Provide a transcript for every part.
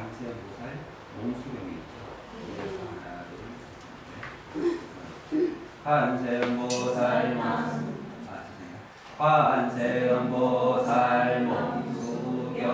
관세음보살 몽수경이 있죠. 관세음보살 관세음보살 몽수경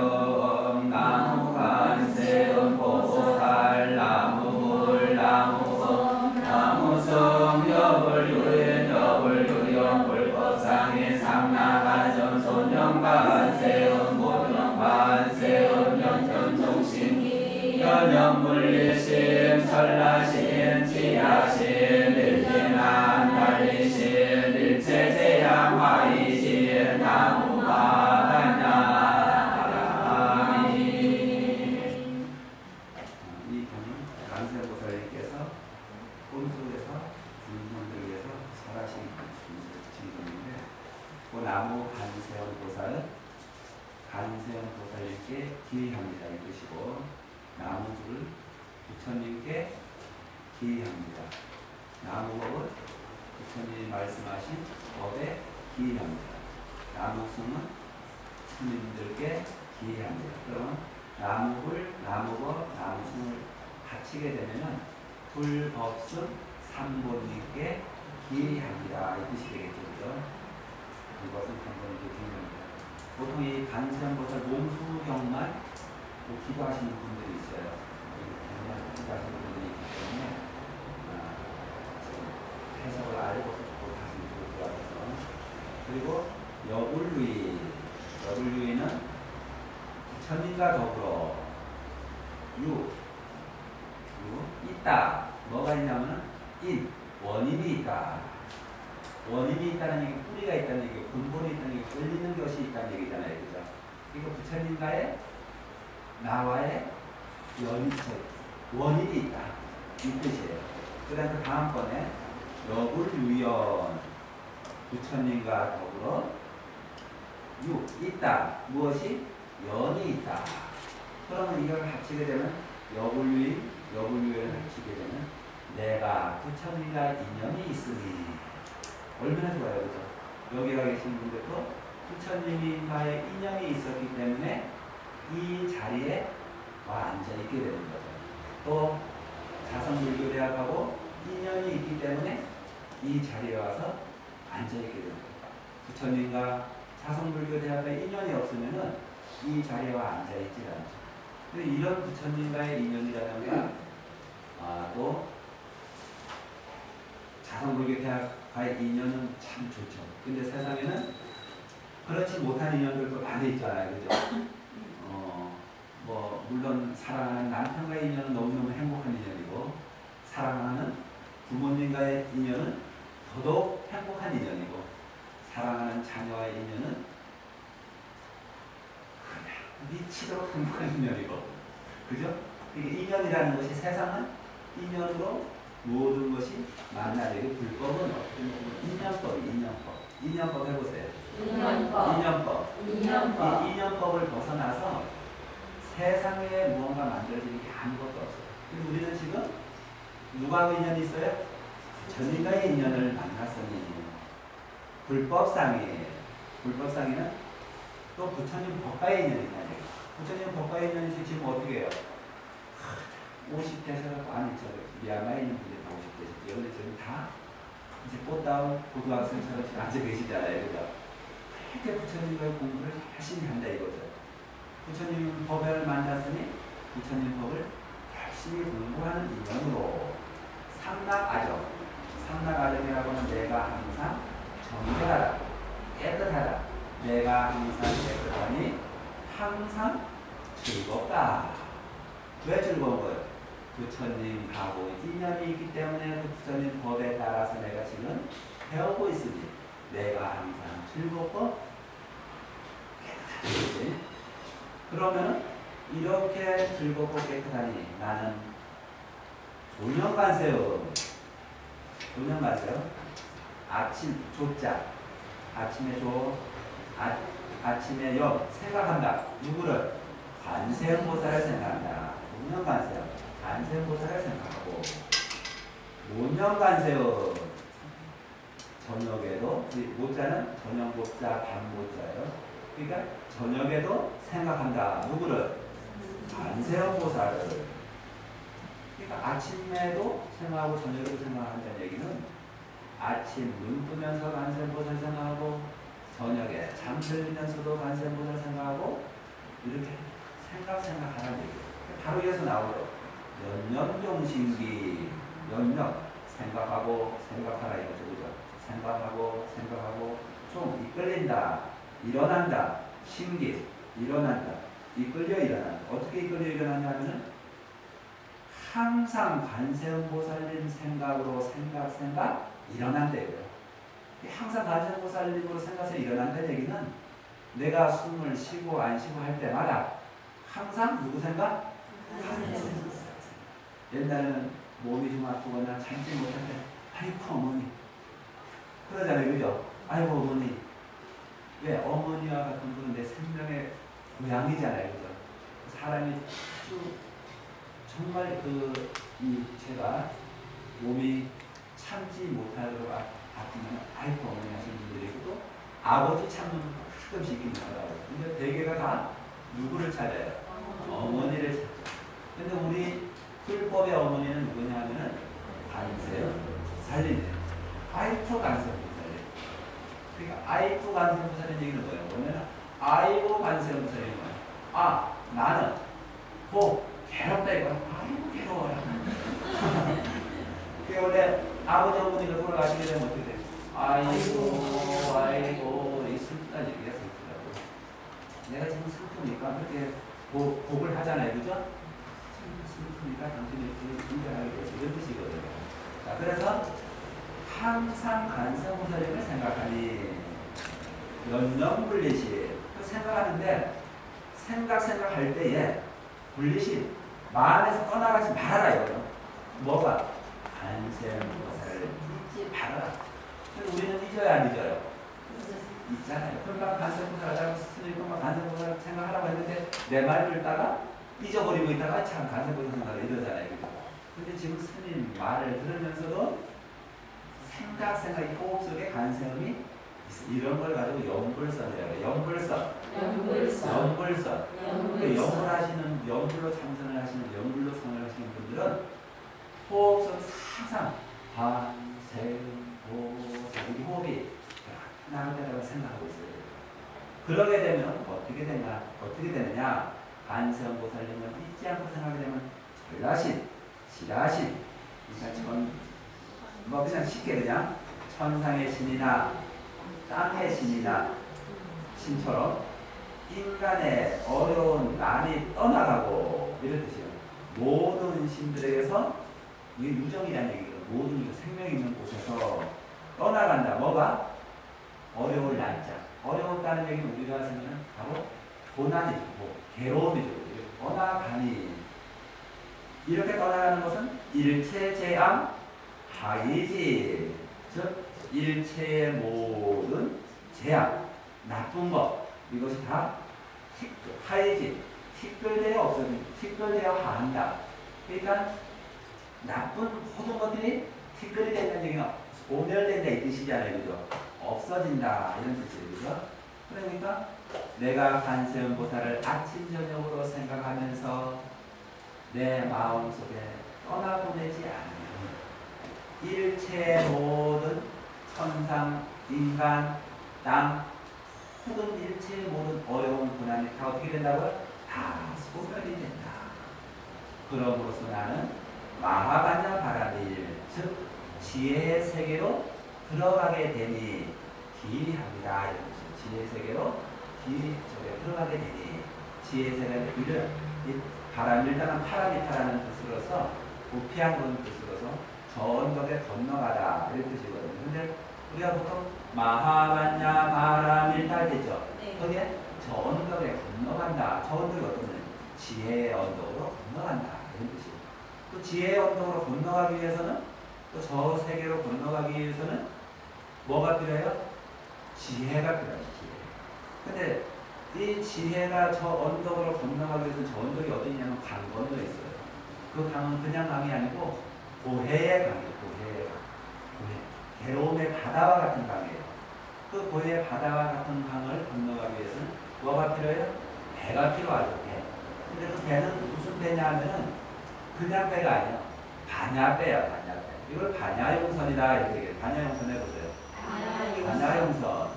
나무 관세음보살 나무불 나무섬 나무섬 여불유인 여불유영 불법상인 상나간점 손영 관세음보영 관세음영전 종신 연영물리심 설라심 지하심 일진한 달리심 일체세양 화이심 나무마간야미. 이 경은 관세음보살님께서 본수에서 중생들 위해서 설하신 진경인데, 그 나무 관세음보살은 관세음보살님께 기의합니다 이 뜻이고, 나무불을 부처님께 기의합니다. 나무법은 부처님이 말씀하신 법에 기의합니다. 나무승은 스님들께 기의합니다. 그러면 나무불, 나무법, 나무승을 갖추게 되면은 불법승 삼본님께 기의합니다 이 뜻이 되겠죠. 그죠? 불법승 삼본님께 기의합니다. 보통 이 관세음보살 몽수경만 기도하시는 분들이 있어요. 기도하시는 분들이 있기 때문에 해석을 알고서 하시면 좋을 것 같아서. 그리고 여불유인은 부처님과 더불어 있다. 뭐가 있냐면은 원인이 있다. 원인이 있다는 얘기, 뿌리가 있다는 얘기, 근본이 있다는 얘기, 걸리는 것이 있다는 얘기잖아요. 그죠? 이거 부처님과의 나와의 원인이 있다. 이 뜻이에요. 그 다음 그 다음번에 여불유연 부처님과 더불어 있다. 무엇이? 연이 있다. 그러면 이걸 합치게 되면 여불유연을 합치게 되면 내가 부처님과 인연이 있으니 얼마나 좋아요. 그죠? 여기가 계신 분들도 부처님과의 인연이 있었기 때문에 이 자리에 와 앉아있게 되는 거죠. 또 자성불교대학하고 인연이 있기 때문에 이 자리에 와서 앉아있게 되는 거죠. 부처님과 자성불교대학과의 인연이 없으면은 이 자리에 와 앉아있지 않죠. 근데 이런 부처님과의 인연이라든가 또 자성불교대학과의 인연은 참 좋죠. 근데 세상에는 그렇지 못한 인연들도 많이 있잖아요. 그죠? 물론 사랑하는 남편과의 인연은 너무너무 행복한 인연이고, 사랑하는 부모님과의 인연은 더더욱 행복한 인연이고, 사랑하는 자녀와의 인연은 그냥 미치도록 행복한 인연이고, 그죠? 이게 인연이라는 것이 세상은 인연으로 모든 것이 만나게 불법은 어떻게 보면 인연법 해보세요. 인연법. 이 인연법을 벗어나서 세상에 무언가 만들어지는 게 아무것도 없어요. 근데 우리는 지금 누구하고 인연이 있어요? 부처님과의 인연을 만났으니 불법상이에요. 불법상에는 또 부처님 법과의 인연이 있다는 얘기예요. 부처님 법과의 인연이 지금 어떻게 해요? 50대셔서 미얀마에 있는 분들이 다 50대시죠. 근데 지금 다 이제 꽃다운 고등학생처럼 지금 앉아 계시잖아요. 그죠? 그렇게 부처님과의 공부를 열심히 한다 이거죠. 부처님 법을 만났으니 부처님 법을 열심히 공부하는 인연으로 삼락아정이라고는 내가 항상 정결하다, 깨끗하다, 내가 항상 깨끗하니 항상 즐겁다. 왜 즐거운 거예요? 부처님하고 인연이 있기 때문에 그 부처님 법에 따라서 내가 지금 배우고 있으니 내가 항상 즐겁고 깨끗하다. 그러면 이렇게 즐겁고 깨끗하니 나는 조념관세요. 아침 조자, 아침에 아침에 생각한다. 누구를? 관세음보살을 생각한다. 조념관세요. 관세음보살을 생각하고 모념관세요. 저녁에도 모자는 저녁모자 밤모자예요. 그러니까 저녁에도 생각한다. 누구를? 관세음보살을. 그러니까 아침에도 생각하고 저녁에도 생각한다는 얘기는 아침 눈 뜨면서 관세음보살 생각하고 저녁에 잠들면서도 관세음보살 생각하고 이렇게 생각하라는 얘기예요. 바로 이어서 나오죠. 연념종신기. 생각하라 이거죠. 그죠? 생각하고 좀 이끌린다. 일어난다. 신기. 일어난다. 이끌려 일어난다. 어떻게 이끌려 일어나냐 하면은 항상 관세음보살님 생각으로 생각 일어난대요. 항상 관세음보살님으로 생각해서 일어난다는 얘기는 내가 숨을 쉬고 안 쉬고 할 때마다 항상 누구 생각? 옛날에는 몸이 좀 아프거나 참지 못할 때 아이고 어머니 그러잖아요. 그죠? 아이고 어머니. 왜? 어머니와 같은 분은 내 생명의 고향이잖아요. 그죠? 사람이 아주 정말 제가 몸이 참지 못하도록 아프면 아이고 어머니 하시는 분들이 있고 또 아버지 참는 가끔씩 있긴 하더라고요. 근데 대개가 다 누구를 찾아요? 어머니를 찾아요. 근데 우리 불법의 어머니는 누구냐 하면은 관세음보살이네. 아이고 관세음보살이네. 그러니까 아이고 관세음보살의 얘기는 뭐예요? 뭐냐면 아이고 관세음보살이 뭐예요? 나는 괴롭다 이거야. 아이고 괴로워요. 그게 원래 아버지 어머니가 돌아가시게 되면 어떻게 돼요? 아이고 이 슬프다는 얘기야. 슬프다고. 내가 지금 슬프니까 그렇게 복을 하잖아요. 그죠? 슬프니까 당신이 분별하게 돼서 이런 뜻이거든요. 항상 간성보살님을 생각하니 연념분리시 생각하는데 생각할 때에 분리시 마음에서 떠나가지 말아라 이거죠. 뭐가? 간성보살을 잊지 말아라. 우리는 잊어야 안 잊어요? 있잖아요. 금방 간성보살 하자고 스님이 금방 간성보살 생각하라고 했는데 내 말 듣다가 잊어버리고 있다가 참 간성보살 생각을 이러잖아요. 근데 지금 스님 말을 들으면서도 생각이 호흡 속에 간성이 있어. 이런 걸 가지고 연불선이라고 해요. 연불선. 연불로 참선을 하시는, 연불로 선을 하시는 분들은 호흡 속에 항상 관세음보살 이 호흡이 나오다라고 생각하고 있어요. 그러게 되면 어떻게 되느냐? 간세음보살님은 잊지 않고 생각하게 되면 전라신, 지라신, 그러니까 그냥 쉽게 그냥 천상의 신이나 땅의 신이나 신처럼 인간의 어려운 난이 떠나가고 이런 뜻이에요. 모든 신들에게서 이게 유정이라는 얘기예요. 모든 생명 있는 곳에서 떠나간다. 뭐가? 어려울 날짜. 어려웠다는 얘기는 우리가 생각하는 바로 고난이죠. 괴로움이죠. 떠나가니. 이렇게 떠나가는 것은 일체재앙 하이지. 즉 일체의 모든 재앙, 나쁜 것 이것이 다 하이지. 식별되어 없어진다. 식별되어 한다. 그러니까 나쁜 모든 것들이 식별이 된다는 얘기는 소멸된다 이 뜻이잖아요. 그죠? 없어진다 이런 뜻이에요. 그죠? 그러니까 내가 간세음보살을 아침 저녁으로 생각하면서 내 마음속에 떠나보내지 않으면 일체 모든 천상, 인간, 땅 모든 일체 모든 어려운 고난이 다 어떻게 된다고요? 다 소멸이 된다. 그러므로서 나는 마하반야 바라밀 즉 지혜의 세계로 들어가게 되니 기리합니다. 지혜의 세계로 들어가게 되니 지혜의 세계를 바라밀다는 파라미타라는 뜻으로서 부피한 그런 뜻으로서 저 언덕에 건너가다 이런 뜻이거든요. 근데 우리가 보통 마하반야 바라밀다 되죠. 네. 거기에 저 언덕에 건너간다. 저 언덕이 어떤 거예요? 지혜의 언덕으로 건너간다 이런 뜻이에요. 또 지혜의 언덕으로 건너가기 위해서는 또 저 세계로 건너가기 위해서는 뭐가 필요해요? 지혜가 필요해요. 근데 이 지혜가 저 언덕으로 건너가기 위해서는 저 언덕이 어디냐면 강 건너에 있어요. 그 강은 그냥 강이 아니고 고해의 강이에요. 고해. 괴로움의 바다와 같은 강이에요. 그 고해의 바다와 같은 강을 건너가기 위해서는 뭐가 필요해요? 배가 필요하죠. 배. 근데 그 배는 무슨 배냐 하면은 그냥 배가 아니에요. 반야배야. 반야배. 이걸 반야용선이다 이렇게 얘기해요. 반야용선 해보세요. 반야용선.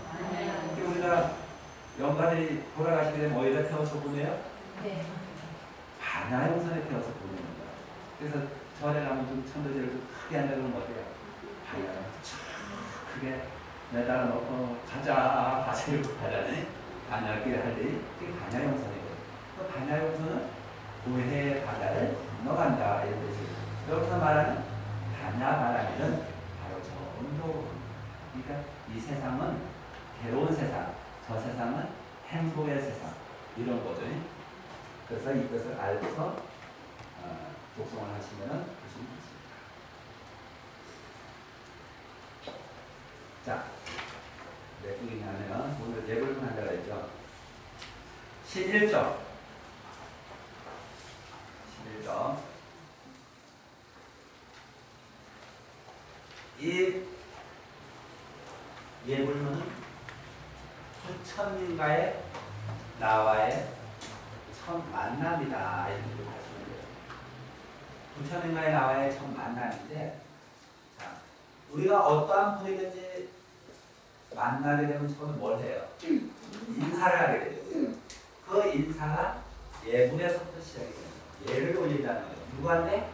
우리가 영가들이 돌아가시게 되면 어디다 태워서 보내요? 네. 반야용선에 태워서 보내는 거야. 그래서 절에 가면 좀 천도제를 좀 크게 한다 그러면 어때요? 반야용선 촥 크게 매달아 놓고 가자 이렇게 가자니 반야길 할 때 그게 반야용선이거든요. 그 반야용선은 고해의 바다를 건너간다 이런 뜻이에요. 여기서 말하는 반야바라밀은 바로 저 언덕으로. 그러니까 이 세상은 괴로운 세상, 저 세상은 행복의 세상 이런 거죠. 그래서 이것을 알고서 독송을 하시면 보시면 좋습니다. 자, 몇 쪽이냐면 오늘 예불문 한다고 했죠. 11점. 이 예불문은 부처님과의 나와의 첫 만남이다 이렇게 하시면 돼요. 부처님과의 나와의 첫 만남인데, 자, 우리가 어떠한 분이든지 만나게 되면 처음 뭘 해요? 인사를 하게 되죠. 그 인사가 예불에서부터 시작이 됩니다. 예를 올린다는 거예요. 누구한테?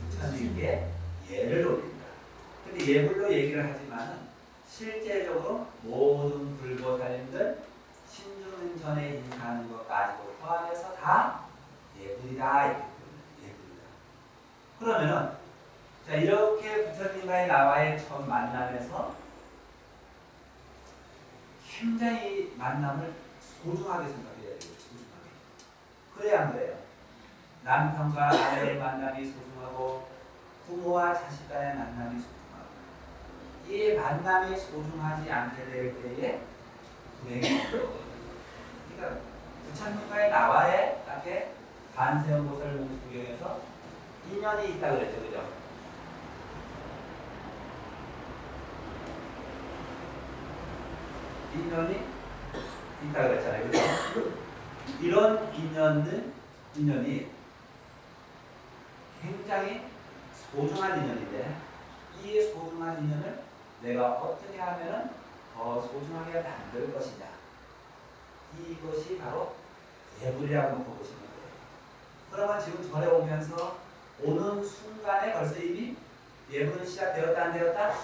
부처님께 예를 올린다. 근데 예불로 얘기를 하지만은 실제적으로 모든 불보살님들 신주는 전에 인사하는 것까지도 포함해서 다 예불이다. 예불이다. 그러면은 자, 이렇게 부처님과의 나와의 첫 만남에서 굉장히 만남을 소중하게 생각해야 돼요. 소중하게. 그래야 안 그래요? 남편과 아내의 만남이 소중하고 부모와 자식 간의 만남이 소중하고 이 만남이 소중하지 않게 될 때에 불행이 거거든요. 그러니까 부처님과의 나와의 딱히 반세음보살 공수경에서 인연이 있다 그랬죠, 그죠? 인연이 있다 그랬잖아요, 그죠? 이런 인연이 굉장히 소중한 인연인데 이 소중한 인연을 내가 어떻게 하면 더 소중하게 만들 것이냐, 이것이 바로 예불이라고 놓고 보시면 돼요. 그러면 지금 절에 오면서 오는 순간에 벌써 이미 예불은 시작되었다 안 되었다?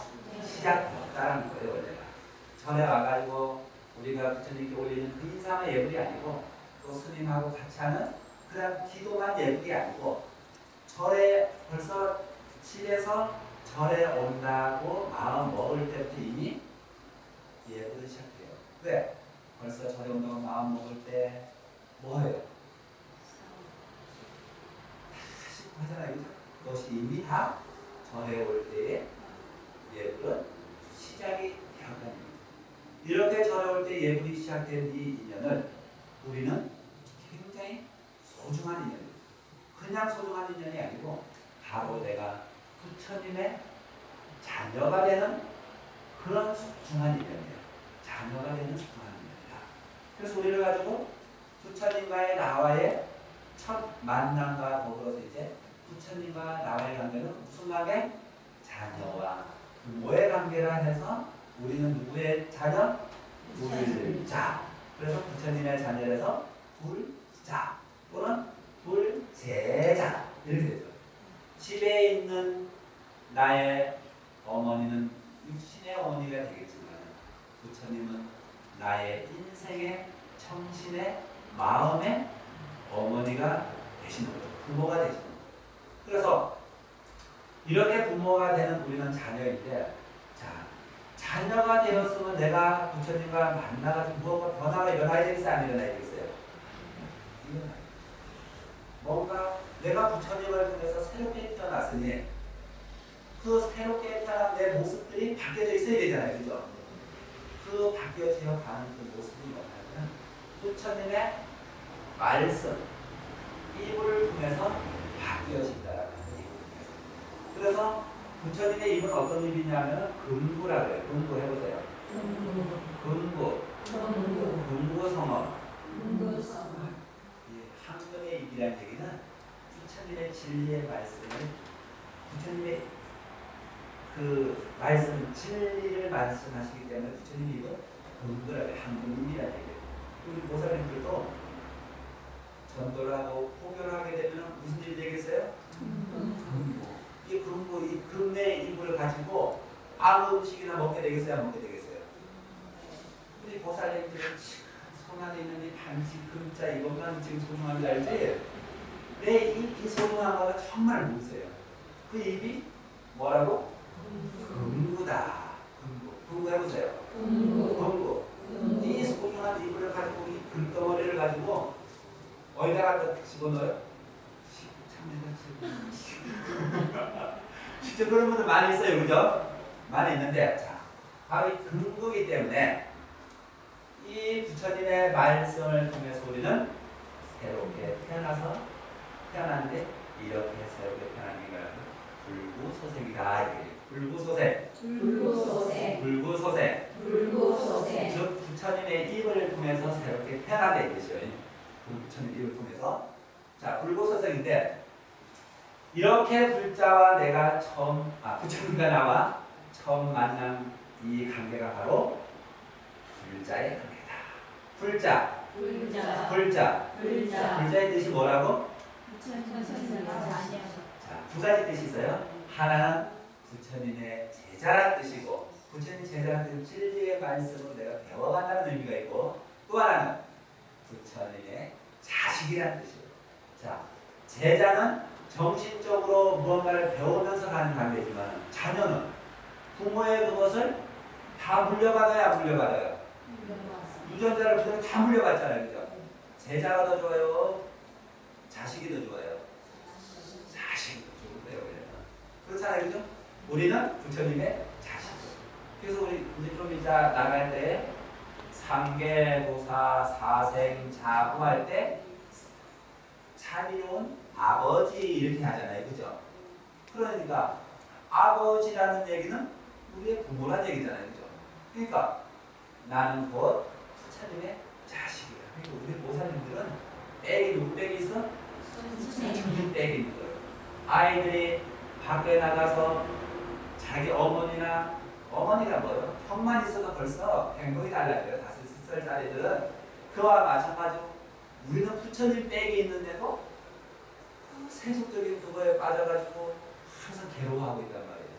시작되었다라는 거예요. 원래가 절에 와가지고 우리가 부처님께 올리는 그 인사만 예불이 아니고 또 스님하고 같이 하는 그냥 기도만 예불이 아니고 절에 벌써 집에서 절에 온다고 마음 먹을 때부터 이미 예불이 시작돼요. 왜? 벌써 절에 온다고 마음 먹을 때 뭐예요? 다시 하잖아요. 그것이 이미 다 절에 올 때의 예불은 시작이 되었다는 이렇게 절에 올 때 예불이 시작된 이 인연을 우리는 굉장히 소중한 인연이에요. 그냥 소중한 인연이 아니고 바로 내가 부처님의 자녀가 되는 그런 소중한 인연이에요. 자녀가 되는 소중한 인연이다. 그래서 우리를 가지고 부처님과의 나와의 첫 만남과 더불어서 이제 부처님과 나와의 관계는 무슨 관계? 자녀와 부모의 관계라 해서 우리는 누구의 자녀? 불자. 그래서 부처님의 자녀라서 불자 또는 불제자 이렇게 되죠. 집에 있는 나의 어머니는 육신의 어머니가 되겠지만 부처님은 나의 인생의 정신의 마음의 어머니가 되시는 거죠. 부모가 되시는 거죠. 그래서 이렇게 부모가 되는 우리는 자녀인데, 자, 자녀가 되었으면 내가 부처님과 만나가지고 무엇가 변화가 일어나야 되겠어요? 안 일어나야 되겠어요? 뭔가 내가 부처님을 통해서 새롭게 태어났으니 그 새롭게 태어난 내 모습들이 바뀌어져 있어야 되잖아요. 그죠? 그 바뀌어져 가는 그 모습이 뭐냐면 부처님의 말씀, 입을 통해서 바뀌어진다라는 거예요. 그래서 부처님의 입은 어떤 입이냐면 금구라고 해요. 금구 해보세요. 금구. 금구성어. 황금의 입이라는 얘기는 부처님의 진리의 말씀을 부처님의 그 말씀, 진리를 말씀하시기 때문에 부처님 입은 금구라고 해요. 황금입이라는 얘기예요. 우리 보살님들도 전도를 하고 포교를 하게 되면 무슨 일이 되겠어요? 금구. 이 금구, 이 금의 입을 가지고 아무 음식이나 먹게 되겠어요? 안 먹게 되겠어요? 우리 보살님들은 손 안에 있는 이 반지 금자 이것만 지금 소중한 줄 알지? 내 입이 소중한 거는 정말 모르세요. 그 입이 뭐라고? 금구다. 금구 해보세요. 금구. 이 소중한 입을 가지고 이 금덩어리를 가지고 어디다가 집어넣어요? 실제 그런 분들 많이 있어요. 그죠? 많이 있는데, 자, 바로 이 금구이기 때문에 이 부처님의 말씀을 통해서 우리는 새롭게 태어났는데 이렇게 새롭게 태어난 게 불구소생이다. 불구소생. 즉 부처님의 입을 통해서 새롭게 태어난다 이것이요. 부처님의 입을 통해서. 자, 불구소생인데 이렇게 불자와 내가 부처님과 나와 처음 만난 이 관계가 바로 불자의 관계다. 불자의 뜻이 뭐라고? 자, 두 가지 뜻이 있어요. 하나는 부처님의 제자란 뜻이고, 부처님 제자란 뜻은 진리의 말씀을 내가 배워간다는 의미가 있고, 또 하나는 부처님의 자식이라는 뜻이에요. 자, 제자는 정신적으로 무언가를 배우면서 가는 관계지만 자녀는 부모의 그것을 다 물려받아야 안 물려받아요. 유전자를 그대로 다 물려받잖아요. 그죠? 제자가 더 좋아요? 자식이 더 좋아요? 자식이 더 좋은데요. 그렇잖아요. 그죠? 우리는 부처님의 자식. 그래서 우리 이제 좀 이따 나갈 때 상계도사 사생자부 할 때 참이로운 아버지 이렇게 하잖아요. 그죠? 그러니까 아버지라는 얘기는 우리의 부모란 얘기잖아요. 그죠? 그러니까 나는 곧 부처님의 자식이야. 그리고 우리 보살님들은 빽이 누구 빽이 있어? 부처님 빽이 있는 거예요. 아이들이 밖에 나가서 자기 어머니가 뭐요? 형만 있어도 벌써 행동이 달라져요. 5-6살짜리들은 그와 마찬가지로 우리는 부처님 빽이 있는데도 세속적인 그거에 빠져가지고 항상 괴로워하고 있단 말이에요.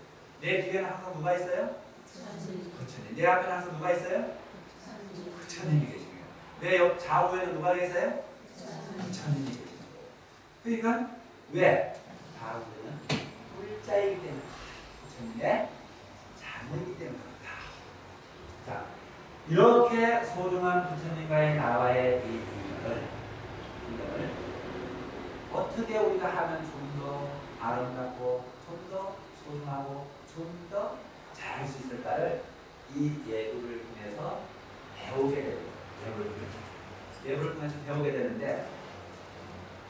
내 뒤에는 항상 누가 있어요? 부처님. 내 앞에는 항상 누가 있어요? 부처님이 계시는 거예요. 내 옆 좌우에는 누가 계세요? 부처님이 계시는 거예요. 그러니까 왜? 바로 우리는 불자이기 때문에 부처님의 자녀이기 때문에 그렇다. 자, 이렇게 소중한 부처님과의 나와의 이 분명을 어떻게 우리가 하면 좀 더 아름답고 좀 더 소중하고 좀 더 잘할 수 있을까를 이 예불을 통해서 배우게 됩니다. 예불을 통해서 배우게 되는데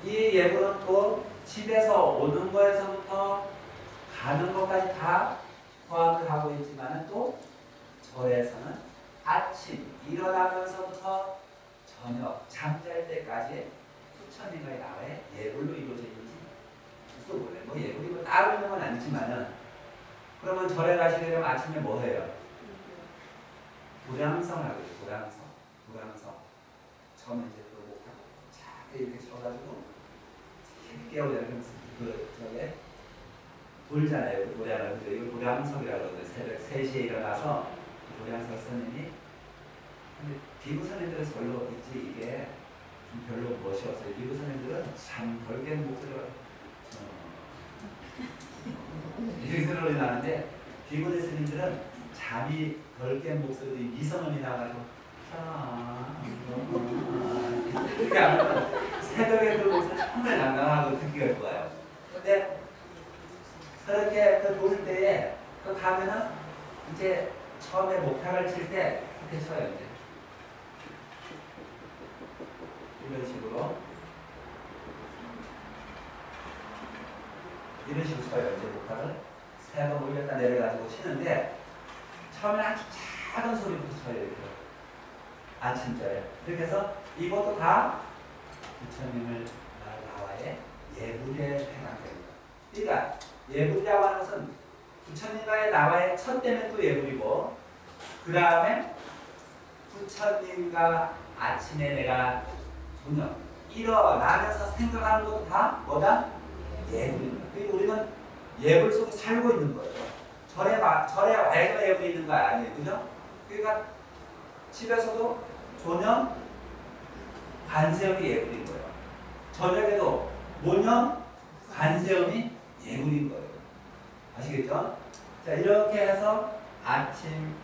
이 예불은 또 집에서 오는 거에서부터 가는 것까지 다 포함을 하고 있지만 또 절에서는 아침 일어나면서부터 저녁 잠잘 때까지 부처님의 나와의 예불로 이루어져 있는지 또 몰라요. 뭐 예불이 뭐 따로 있는 건 아니지만은 그러면 절에 가시게 되면 아침에 뭐 해요? 도량성 하고 있어요. 도량성. 처음에 이제 또 목하고 쫙 이렇게 쳐가지고 깨우려면 저게 돌잖아요. 도량을. 이걸 도량성이라고 그러거든요. 새벽 3시에 일어나서 도량성 스님이 근데 비구 스님들은 별로 있지 이게 좀 별로 멋이 없어요. 비구 스님들은 참 덜 깬 목소리가 이렇게 소리 나는데 비구 스님들은 잠이 덜 깬 목소리 미성음이 나가지고 이렇게 하면 새벽에 그 목소리 정말 낭낭하고 듣기가 좋아요. 근데 그렇게 그 돌 때에 그 가면은 이제 처음에 목탁을 칠 때 그렇게 쳐요. 이제 이런 식으로 쳐요. 이제 목탁을 3번 올렸다 내려가지고 치는데 처음에 아주 작은 소리부터 쳐요. 이렇게 아침절에 이렇게 해서 이것도 다 부처님을 나와의 예불에 해당됩니다. 그러니까 예불이라고 하는 것은 부처님과의 나와의 첫 때는 또 예불이고 그 다음에 부처님과 아침에 내가 저녁 일어나면서 생각하는 것도 다 뭐다? 예불입니다. 그리고 우리는 예불 속에 살고 있는 거예요. 절에 와야지만 예불이 있는 거 아니에요. 그죠? 그러니까 집에서도 저녁 관세음이 예불인 거예요. 저녁에도 모녀 관세음이 예불인 거예요. 아시겠죠? 자, 이렇게 해서 아침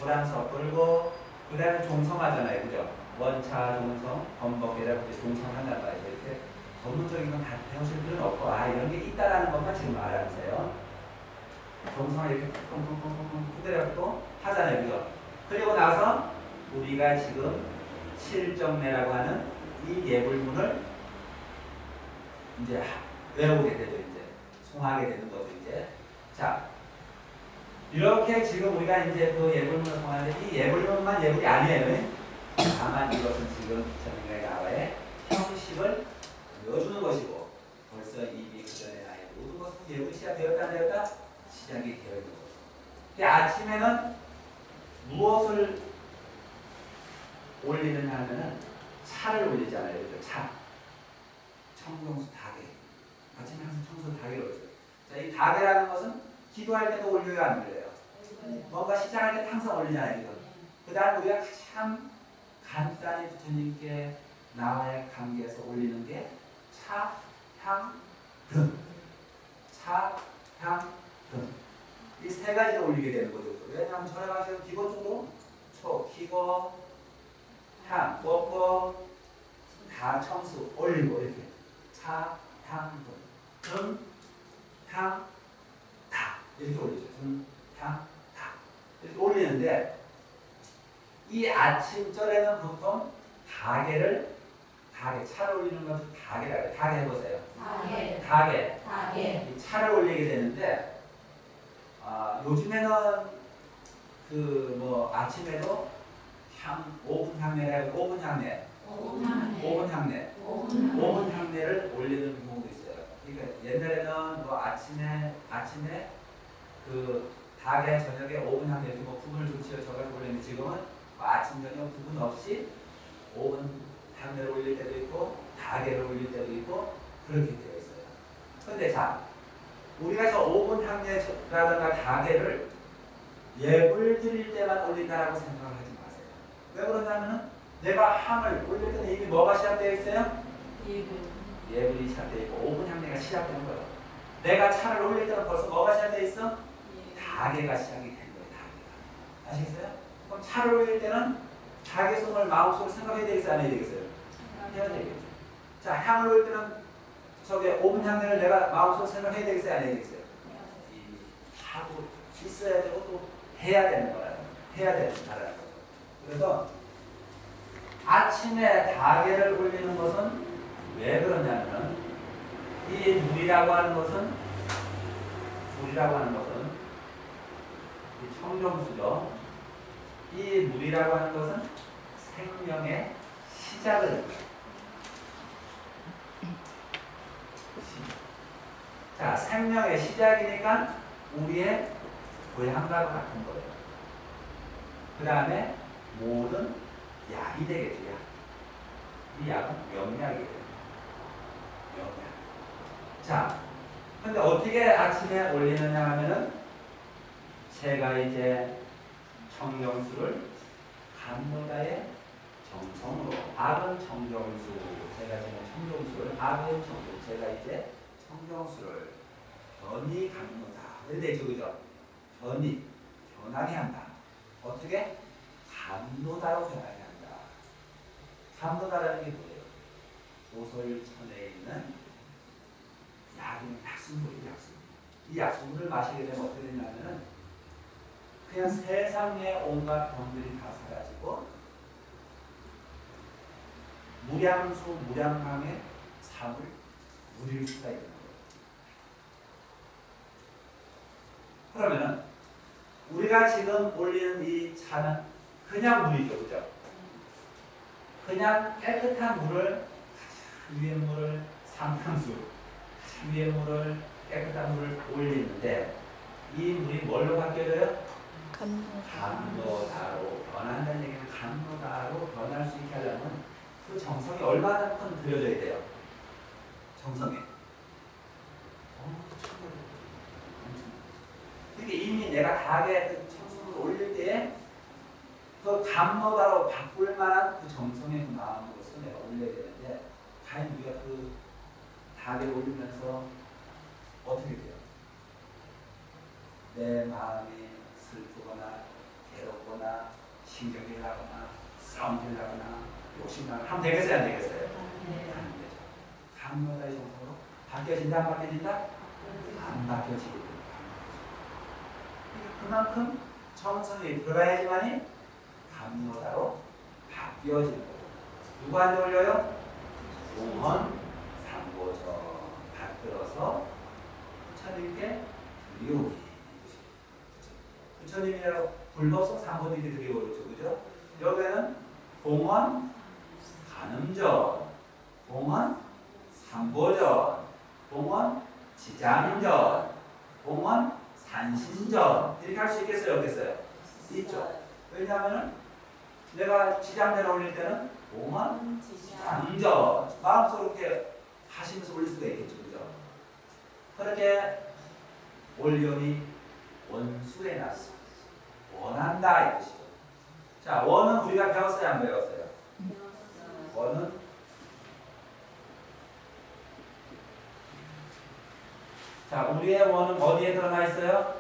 도량서 끌고 그 다음에 종성하잖아요. 그죠? 원차, 종성, 범벅에다 종성한단 말이에요. 이렇게 전문적인 건 다 배우실 필요는 없고 이런 게 있다라는 것만 지금 알아주세요. 종성을 이렇게 쿵쿵쿵쿵쿵 후대라고 하잖아요. 그죠? 그리고 나서 우리가 지금 실정례라고 하는 이 예불문을 이제 외우게 되죠. 이제 송하게 되는 거죠. 이제 자 이렇게 지금 우리가 이제 그 예불문을 송하는데 이 예불문만 예불이 아니에요. 다만 이것은 지금 부처님의 나와의 형식을 보여주는 것이고 벌써 이미 그 전에 나의 모든 것은 예불이 시작되었다 시작이 되어 있는 거죠. 아침에는 무엇을 올리느냐 하면은 차를 올리잖아요. 그렇죠? 차. 청정수 다개. 아침에 항상 청정수 다개를 올려요. 자, 이 다개라는 것은 기도할 때도 올려요, 안 올려요? 뭔가 시작할 때 항상 올리잖아요. 그 다음 우리가 가장 간단히 부처님께 나와의 관계에서 올리는 게 차, 향, 등. 차, 향, 등. 이 세 가지를 올리게 되는 거죠. 왜냐하면 전에 방식은 기본적으로 초, 기거, 향, 꺾어, 다, 청수 올리고 이렇게 차, 향, 등, 향, 다 이렇게 올리죠. 등, 향, 다 이렇게 올리는데 이 아침절에는 보통 다게를 차를 올리는 것을 다게라 해요. 다게 해보세요. 다게. 이 차를 올리게 되는데 요즘에는 그 뭐 아침에도 오븐 향내를 5분 향내를 올리는 경우도 있어요. 그러니까 옛날에는 뭐 아침에 그 다게 저녁에 5분 향내 이렇게 뭐 구분을 좀 지어져가지고 올리는데 지금은 뭐 아침 저녁 구분 없이 5분 향내를 올릴 때도 있고 다게를 올릴 때도 있고 그렇게 되어 있어요. 그런데 자 우리가 저 5분 향내라든가 다게를 예불 드릴 때만 올린다라고 생각을 하지 마세요. 왜 그러냐면은 내가 향을 올릴 때는 이미 뭐가 시작되어 있어요? 예불이 시작되어 있고 5분 향내가 시작된 거예요. 내가 차를 올릴 때는 벌써 뭐가 시작되어 있어? 다게가 시작이 된 거예요. 다게가. 아시겠어요? 그럼 차를 올릴 때는 다게송을 마음속으로 생각해야 되겠어요? 안 해야 되겠어요? 해야 되겠죠. 자, 향을 올릴 때는 저게 5분 향내를 내가 마음속으로 생각해야 되겠어요? 안 해야 되겠어요? 하고 있어야 되고 또 해야 되는 거라는 거예요. 해야 되는 거라는 거죠. 그래서 아침에 다게를 올리는 것은 왜 그러냐면 이 물이라고 하는 것은 이 청정수죠. 이 물이라고 하는 것은 생명의 시작을 자, 생명의 시작이니까 우리의 고향과 같은 거예요. 그 다음에 모든 약이 되겠죠. 이 약은 명약이에요. 명약. 자, 근데 어떻게 아침에 올리느냐 하면은 제가 이제 청정수를 간모다의 정성으로 악은 청정수 제가 지금 청정수를 악은 청정 제가 이제 청정수를 변이 간모다 그런데 저기죠 변하게 한다. 어떻게? 감노다로 변하게 한다. 감노다라는 게 뭐예요? 조솔천에 있는 약순물이에요. 이 약순물을 마시게 되면 어떻게 되냐면은 그냥 세상의 온갖 병들이 다 사라지고 무량수 무량강의 삶을 누릴 수가 있는 거예요. 그러면은 우리가 지금 올리는 이 차는 그냥 물이죠, 그죠? 그냥 깨끗한 물을 가장 위에 물을 상탕수, 가장 위에 물을 깨끗한 물을 올리는데 이 물이 뭘로 바뀌어져요? 감노다로 변한다는 얘기는 감노다로 변할 수 있게 하려면 그 정성이 얼마나 큰 들여져야 돼요? 정성에. 그러니까 이미 내가 다게 그 청순을 올릴 때에 그 감노다로 바꿀 만한 그 정성의 그 마음으로서 내가 올려야 되는데 과연 우리가 그 다게를 올리면서 어떻게 돼요? 내 마음이 슬프거나 괴롭거나 신경이 나거나 싸움이 나거나 욕심나거나 하면 되겠어요? 안 되겠어요? 안 되죠. 감노다의 정성으로 바뀌어진다 안 바뀌어진다? 안 바뀌어지게 됩니다. 그만큼 정성이 들어가야지만이 감노다로 바뀌어지는 거예요. 누구한테 올려요? 공헌 삼보전 받들어서 부처님께 드리오니 부처님이라고 불법성 삼보들이 드리오죠. 그죠? 여기에는 공헌 간음전, 공헌 삼보전, 공헌 지장전, 공헌 산신전 이렇게 할 수 있겠어요? 없겠어요? 있죠. 왜냐하면 내가 지장전을 올릴 때는 공헌 지장전 마음속으로 이렇게 하시면서 올릴 수가 있겠죠. 그죠? 그렇게 올려니 원수에 났어. 원한다 이 뜻이죠. 자, 원은 우리가 배웠어요? 안 배웠어요? 원은 자, 우리의 원은 어디에 드러나 있어요?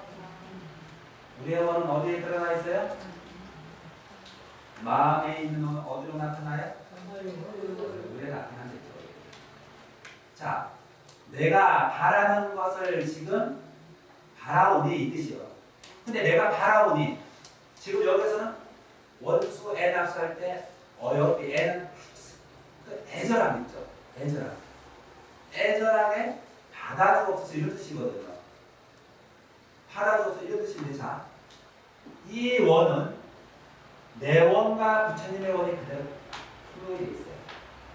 우리의 원은 어디에 드러나 있어요? 마음에 있는 원은 어디로 나타나요? 얼굴에 나타나겠죠. 자, 내가 바라는 것을 지금 바라오니 이 뜻이요. 근데 내가 바라오니 지금 여기서는 원수 애납수 할 때 어여삐 애는 그 애절함 있죠. 애절함. 애절하게 받아주옵소서 이런 뜻이거든요. 받아주옵소서 이런 뜻인데 자, 이 원은 내 원과 부처님의 원이 그대로 통용이 되어 있어요.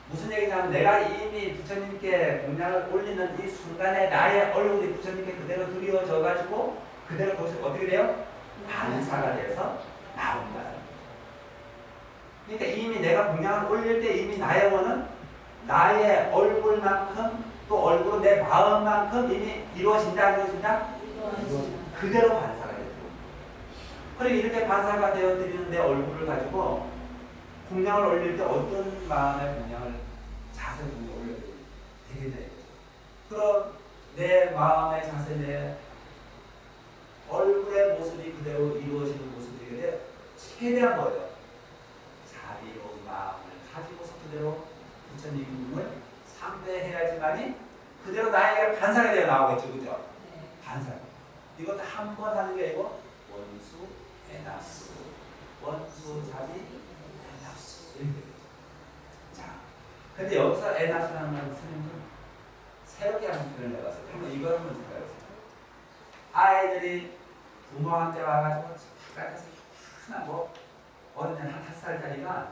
무슨 얘기냐면 내가 이미 부처님께 공양을 올리는 이 순간에 나의 얼굴이 부처님께 그대로 드리워져 가지고 그대로 거기서 어떻게 돼요? 반사가 돼서 나온다. 그러니까 이미 내가 공양을 올릴 때 이미 나의 원은 나의 얼굴만큼 또 얼굴은 내 마음만큼 이미 이루어진다. 그대로 반사가 돼요. 그리고 이렇게 반사가 되어 드리는 내 얼굴을 가지고 공양을 올릴 때 어떤 마음의 공양을 자세히 올려야 되겠냐. 그럼 내 마음의 자세, 내 얼굴의 모습이 그대로 이루어지는 모습이게 최대한 거예요. 자비로운 마음을 가지고서 그대로 부처님을 상대해야지만이 그대로 나에게 반사가 되어 나오겠죠. 그죠? 반사. 이것도 한 번 하는 게 아니고 원수, 애납수, 원수, 자비, 애납수 이렇게 되죠. 자, 근데 여기서 애납수라는 건 스님은 새롭게 하는 표현을 해봤어요. 한번 이거 한번 생각해보세요. 아이들이 부모한테 와가지고 바깥에서 하나 뭐 어린애 한 5살짜리가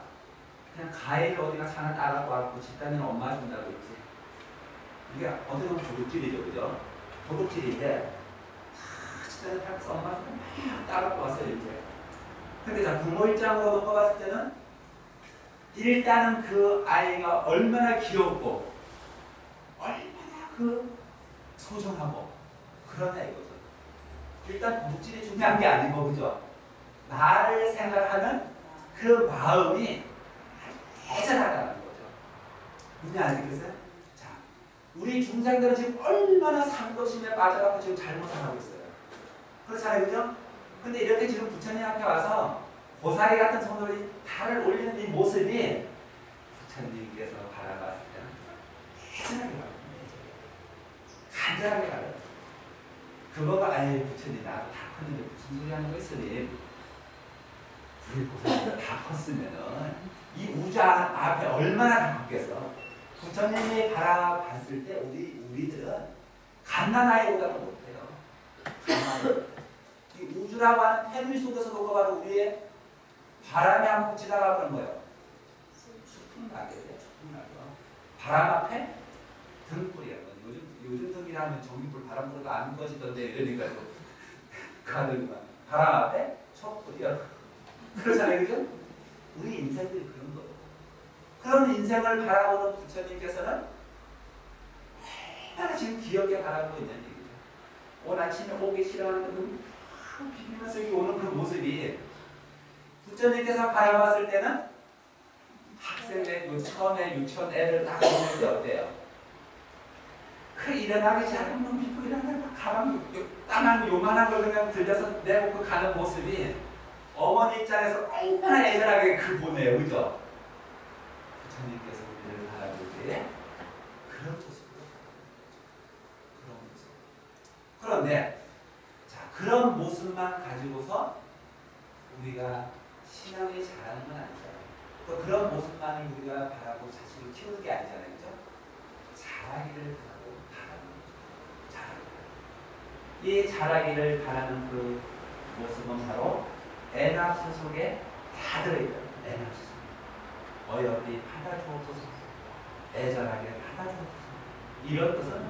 그냥 과일 어디가 산을 따갖고 왔고 집단에는 엄마 준다고 했지. 이게 어떻게 보면 도둑질이죠, 그죠? 도둑질인데 집단에 가서 엄마 준다 막 따갖고 왔어요, 이제. 근데 자, 부모 입장으로 놓고 봤을 때는 일단은 그 아이가 얼마나 귀엽고 얼마나 그 소중하고 그러냐 이거죠. 일단 도둑질이 중요한 게 아니고, 그죠? 나를 생각하는 그 마음이 애절하다는 거죠. 무슨 아시겠어요? 자, 우리 중생들은 지금 얼마나 상도심에 빠져갖고 지금 잘못을 하고 있어요. 그렇잖아요, 그죠? 근데 이렇게 지금 부처님 앞에 와서 고사리 같은 손으로 달을 올리는 이 모습이 부처님께서 바라봤을 때는 애절하게 바랍니다. 간절하게 바랍니다. 그거가 아예 부처님 나도 다 컸는데 무슨 소리 하는 거 있으니 우리 고사리가 다 컸으면은 이 우주 앞에 얼마나 다 컸겠어. 부처님이 바라봤을 때 우리들은 갓난아이보다도 못해요. 이 우주라고 하는 태물 속에서 녹아가는 우리의 바람이 한번 지나가 버린 거예요. 숲은 나게 돼. 바람 앞에 등불이야. 요즘 등이라면 전기불 바람 불어도 안 꺼지던데 이러니까 또 가는 거야. 바람 앞에 촛불이야. 그렇잖아요, 그죠? 우리 인생들이 그런 거예요. 그런 인생을 바라보는 부처님께서는 얼마나 지금 귀엽게 바라보고 있냐는 얘기죠. 오늘 아침에 오기 싫어하는 그 비비면서 여기 오는 그 모습이 부처님께서 바라봤을 때는 학생들 처음에 유치원 애들 딱 보는데 어때요? 그 일어나기 작은 놈 믿고 일어나면 가방 땅한 요만한 걸 그냥 들려서 내놓고 가는 모습이 어머니 입장에서 얼마나 애절하게 그 보네요, 그죠? 부처님께서 우리를 바라볼 때 그런 모습으로 그런 모습. 그런데 자, 그런 모습만 가지고서 우리가 신앙이 잘하는 건 아니잖아요. 또 그런 모습만을 우리가 바라고 자식을 키우는 게 아니잖아요, 그죠? 자라기를 바라는 거죠. 자라기. 이 자라기를 바라는 그 모습은 바로 애납수 속에 다 들어있다. 애납수 속에. 어여삐 받아주옵소서. 애절하게 받아주옵소서. 이런 뜻은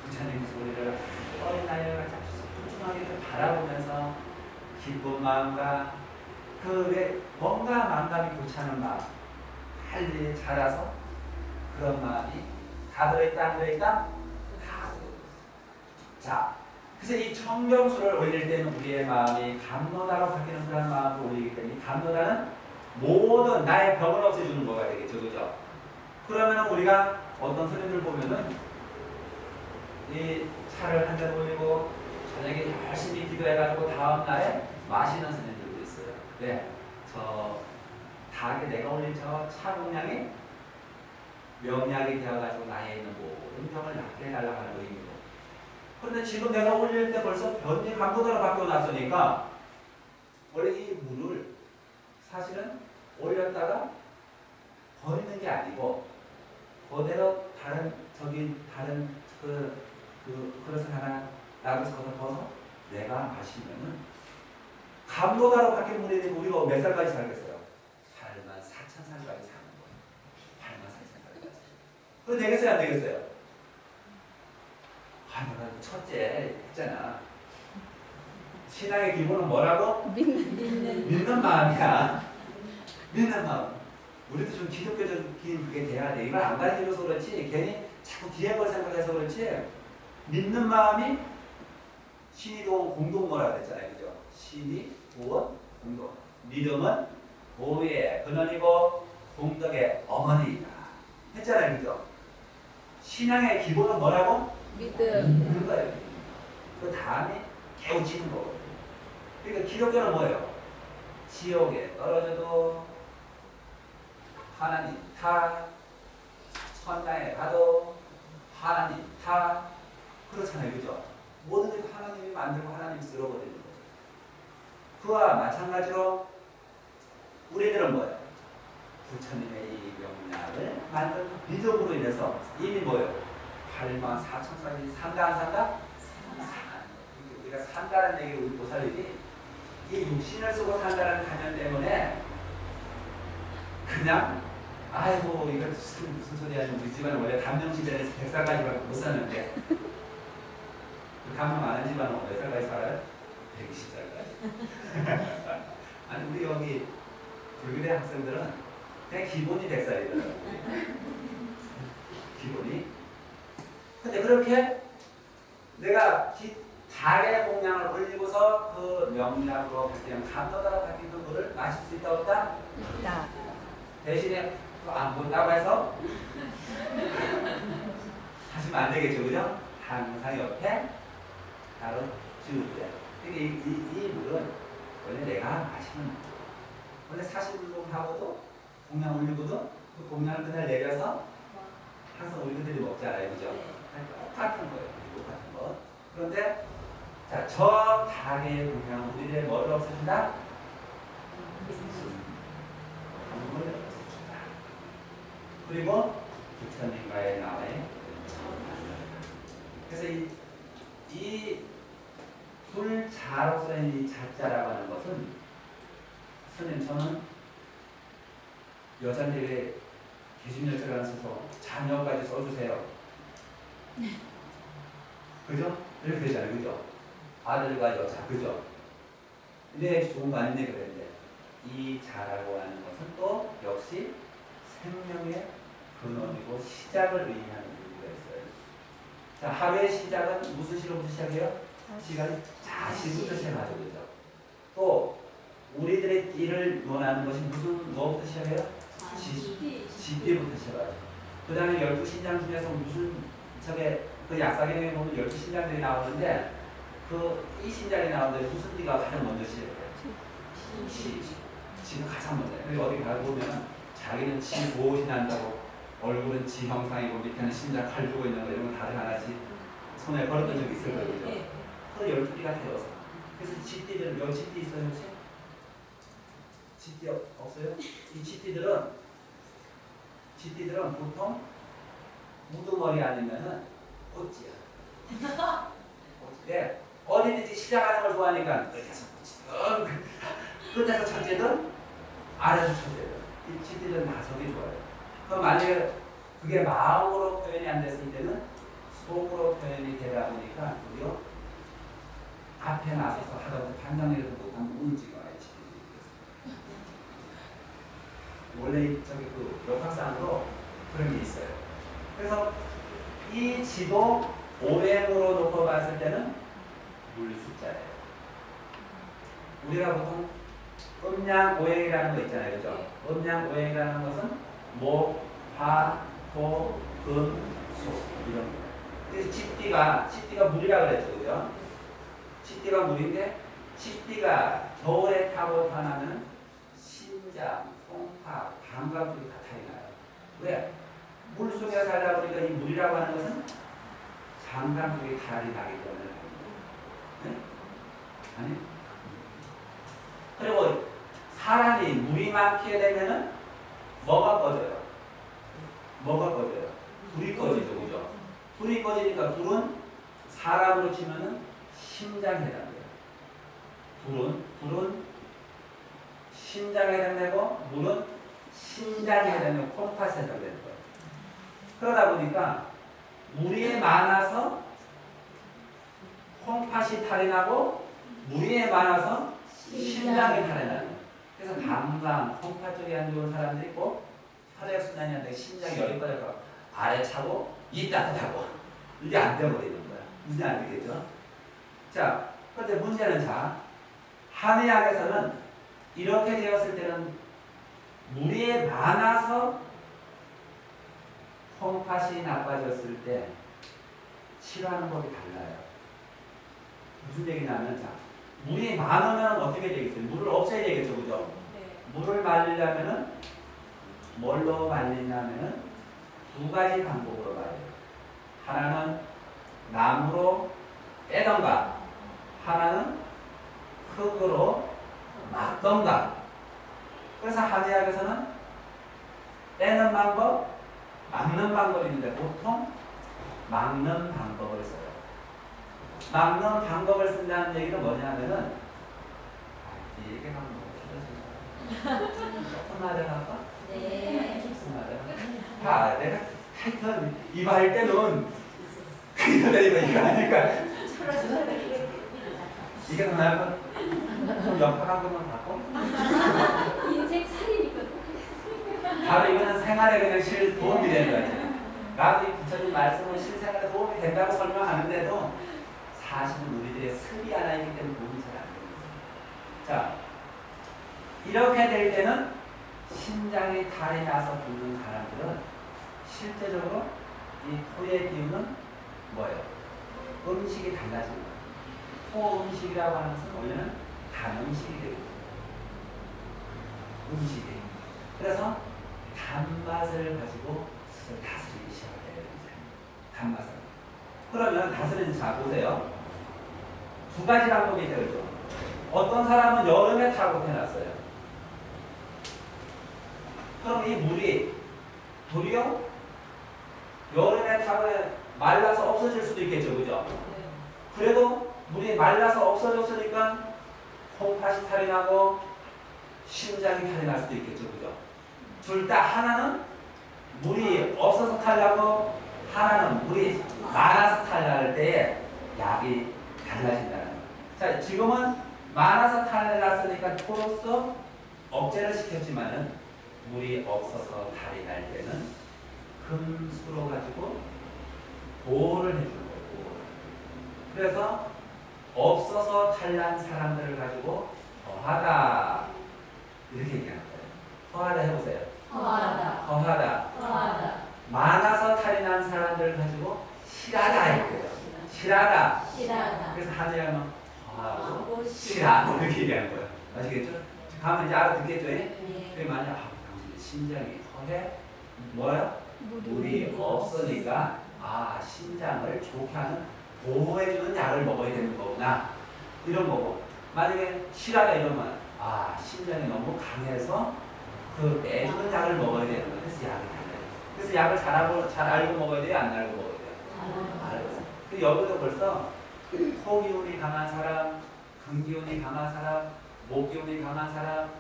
부처님께서 우리를 어린 나이를 가지고 소중하게 바라보면서 기쁜 마음과 그 뭔가 만감이 교차하는 마음, 빨리 자라서 그런 마음이 다 들어있다, 안 들어있다? 다 들어있다. 자, 그래서 이 청경수를 올릴 때는 우리의 마음이 감노다로 바뀌는 그런 마음을 올리기 때문에 감노다는 모든 나의 병을 없애주는 거가 되겠죠, 그죠? 그러면 우리가 어떤 스님들 보면은 이 차를 한 잔 올리고 저녁에 열심히 기도해가지고 다음날에 마시는 스님들도 있어요. 네, 저 닭에 내가 올린 저 차 공량이 명약이 되어가지고 나에 있는 모든 병을 낫게 해달라고 하는 의미로. 그런데 지금 내가 올릴 때 벌써 변이 감도대로 바뀌어놨으니까 원래 이 물을 사실은 올렸다가 버리는 게 아니고 그대로 다른 그릇을 하나 놔둬서 벗어 내가 마시면은 감도대로 바뀐 물이 우리가 몇 살까지 살겠어요? 84,000살까지 사는 거예요. 84,000살까지. 그거 되겠어요, 안 되겠어요? 내가 첫째 했잖아. 신앙의 기본은 뭐라고? 믿는 마음이야. 믿는 마음. 우리도 좀 기독교적인 그게 돼야 돼. 이걸 안 가르쳐줘서 그렇지, 괜히 자꾸 뒤에 걸 생각해서 그렇지, 믿는 마음이 신이 도원 공동모라고 그랬잖아요. 그죠? 신이 도원 공동. 믿음은 보혜의 근원이고 공덕의 어머니이다. 했잖아요. 그죠? 신앙의 기본은 뭐라고? 믿는 거예요. 그 다음에 깨우치는 거거든요. 그러니까 기독교는 뭐예요? 지옥에 떨어져도 하나님 타, 천당에 가도 하나님 타, 그렇잖아요. 그죠? 모든 게 하나님이 만들고 하나님이 쓰러버리는 거죠. 그와 마찬가지로 우리들은 뭐예요? 부처님의 이 명약을 만든 믿음으로 인해서 이미 뭐예요? 84,000살이 산다 안 산다? 우리가 산다는 얘기 우리 보살님이 이 육신을 쓰고 산다는 가면 때문에 그냥 아이고 이거 무슨 소리야. 우리 집안은 원래 담명시대에서 100살까지밖에 못 사는데 그 담명 안 한 집안은 몇 살까지 살아요? 120살까지. 아니 우리 여기 불교대 학생들은 그냥 기본이 100살이더라고요. 기본이. 근데 그렇게 내가 달의 공량을 올리고서 그 명량으로 그냥 감도다가 바뀐 그 물을 마실 수 있다 없다? 있다. 대신에 또 안 본다고 해서 하시면 안 되겠죠, 그죠? 항상 옆에 따로 주우세요. 그러니까 이 물은 원래 내가 마시는 물. 원래 40분하고도 공량 올리고도 그 공량을 그날 내려서 항상 우리들이 먹잖아요, 그죠? 똑같은 거예요, 똑같은 거. 그런데 자, 저 닭의 공량은 우리들의 뭐를 없애준다? 물을 없애준다. 그리고 부처님과의 나와의 그래서 이 불자로서의 이 자자라고 하는 것은 스님 저는 여자인데 왜 계집열쇠를 안 써서 자녀까지 써주세요. 그죠? 이렇게 되잖아요. 그죠? 아들과 여자. 그죠? 근데 좋은 거 아닌데 그랬는데 이 자라고 하는 것은 또 역시 생명의 근원이고 시작을 의미하는 의미가 있어요. 자, 하루의 시작은 무슨 시로부터 시작해요? 시간이 자시부터 시작하죠. 그죠? 또 우리들의 띠를 논하는 것이 뭐부터 시작해요? 지띠부터 시작하죠. 그 다음에 12신장 중에서 무슨 그 약사경에 보면 12신장들이 나오는데 이 신장이 나오는데 무슨 띠가 가장 먼저 시작해요? 지가 가장 먼저. 근데 어디 가보면 자기는 지 보호시 난다고 얼굴은 지 형상이고 밑에는 신장 칼 주고 있는 거 이런 거 다들 하나씩 손에 걸었던 적이 있을 거예요. 그죠? 그 12띠가 되어서. 그래서 지띠들은 몇 지띠 있어요? 혹시? 지띠 없어요? 이 지띠들은 보통 우두머리 아니면은 꽃지야. 네. 어디든지 시작하는 걸 좋아하니까 끝에서 첫째든 아래서 첫째든 이 지띠들은 나서기 좋아요. 그럼 만약에 그게 마음으로 표현이 안 됐을 때는 속으로 표현이 되다 보니까 우리가 앞에 나서서 하다보다 판단해도 못하면 우울증이 와야지. 원래 그 역학상으로 그런 게 있어요. 그래서 이 지도 오행으로 놓고 봤을 때는 물 숫자예요. 우리가 보통 음양 오행이라는 거 있잖아요. 그죠? 음양 오행이라는 것은 목, 화, 토, 금, 수 이런 거. 그래서 집띠가 물이라 그랬죠, 그죠? 집띠가 물인데 집띠가 겨울에 타고 타나면 신장, 송파, 방광 쪽이 다 탈이 나요. 왜? 물 속에 살다 보니까 이 물이라고 하는 것은 장관 쪽에 탈이 나기 때문에. 네? 아니? 그리고 사람이 물이 많게 되면은 뭐가 꺼져요? 뭐가 꺼져요? 불이 꺼지죠, 그죠? 불이 꺼지니까 불은 사람으로 치면은 심장에 해당돼요. 불은 심장에 해당되고 물은 신장에 해당되고 콩팥에 해당되는 거예요. 그러다 보니까 물이 많아서 콩팥이 탈이 나고 물이 많아서 심장이 탈이 나는 거예요. 그래서 방광, 콩팥 쪽이 안 좋은 사람들이 있고 혈액순환이 안 되고 심장이 열이 빠져서 아래 차고 이 따뜻하고 이게 안 되어버리는 거야. 문제 안 되겠죠? 자, 그런데 문제는 한의학에서는 이렇게 되었을 때는 물이 많아서 콩팥이 나빠졌을 때 치료하는 법이 달라요. 무슨 얘기냐면 물이 많으면 어떻게 되겠어요? 물을 없애야 되겠죠, 그죠? 네. 물을 말리려면은 뭘로 말리냐면은 두 가지 방법으로 말려요. 하나는 나무로 빼던가, 하나는 흙으로 막던가. 그래서 한의학에서는 빼는 방법, 막는 방법이 있는데 보통 막는 방법을 써요. 막는 방법을 쓴다는 얘기는 뭐냐면은 이렇게 하면 너무 싫어진다. 조금 맞아갈까? 네. 조금 맞아. 내가 하여튼 이거 할 때는 이거 하니까 이게 더 나은 좀 역학한 것만 받고 인생 살이니까. 바로 이거는 생활에 그냥 도움이 되는 거지. 나도 이 부처님 말씀은 실생활에 도움이 된다고 설명하는데도 사실은 우리들의 습이 하나 있기 때문에 도움이 잘 안 됩니다. 자, 이렇게 될 때는 심장이 탈이 나서 죽는 사람들은 실제적으로 이 토의 기운은 뭐예요? 음식이 달라지는 거예요. 토 음식이라고 하는 것은 원래는 단 음식이 되거든요. 음식이. 그래서 단맛을 가지고 스스로 다스리기 시작해야 됩니다. 단맛을. 그러면 다스리는 자 보세요. 두 가지 방법이 있다고 그랬죠. 어떤 사람은 여름에 타고 태어났어요. 그럼 이 물이 도리어 여름에 타고 말라서 없어질 수도 있겠죠, 그죠? 그래도 물이 말라서 없어졌으니까 콩팥이 탈이 나고 심장이 탈이 날 수도 있겠죠, 그죠? 둘 다 하나는 물이 없어서 탈나고 하나는 물이 많아서 탈날 때에 약이 달라진다는 거예요. 자, 지금은 많아서 탈났으니까 토로서 억제를 시켰지만은 물이 없어서 탈이 날 때는 금수로 가지고 보호를 해주는 거고, 그래서 없어서 탈난 사람들을 가지고 더하다 이렇게 얘기하는 거예요. 더하다 해보세요. 더하다. 더하다. 더하다. 많아서 탈이 난 사람들을 가지고 실하다 했고요. 실하다. 실하다. 그래서 한의학은 더하고 실하다. 실하 이렇게 얘기하는 거예요. 아시겠죠? 가면 이제 알아듣겠죠? 네. 그게 만약 당신의 심장이 허해 뭐야? 물이 없으니까 심장을 좋게 하는 보호해주는 약을 먹어야 되는 거구나 이런 거고, 만약에 실하다 이러면 심장이 너무 강해서 그 빼주는 약을 먹어야 되는 거예요. 그래서 약이 달라요. 그래서 약을 잘 알고 먹어야 돼요? 안 알고 먹어야 돼요? 알고. 그 여기도 벌써 토기운이 강한 사람, 금기운이 강한 사람, 목기운이 강한 사람,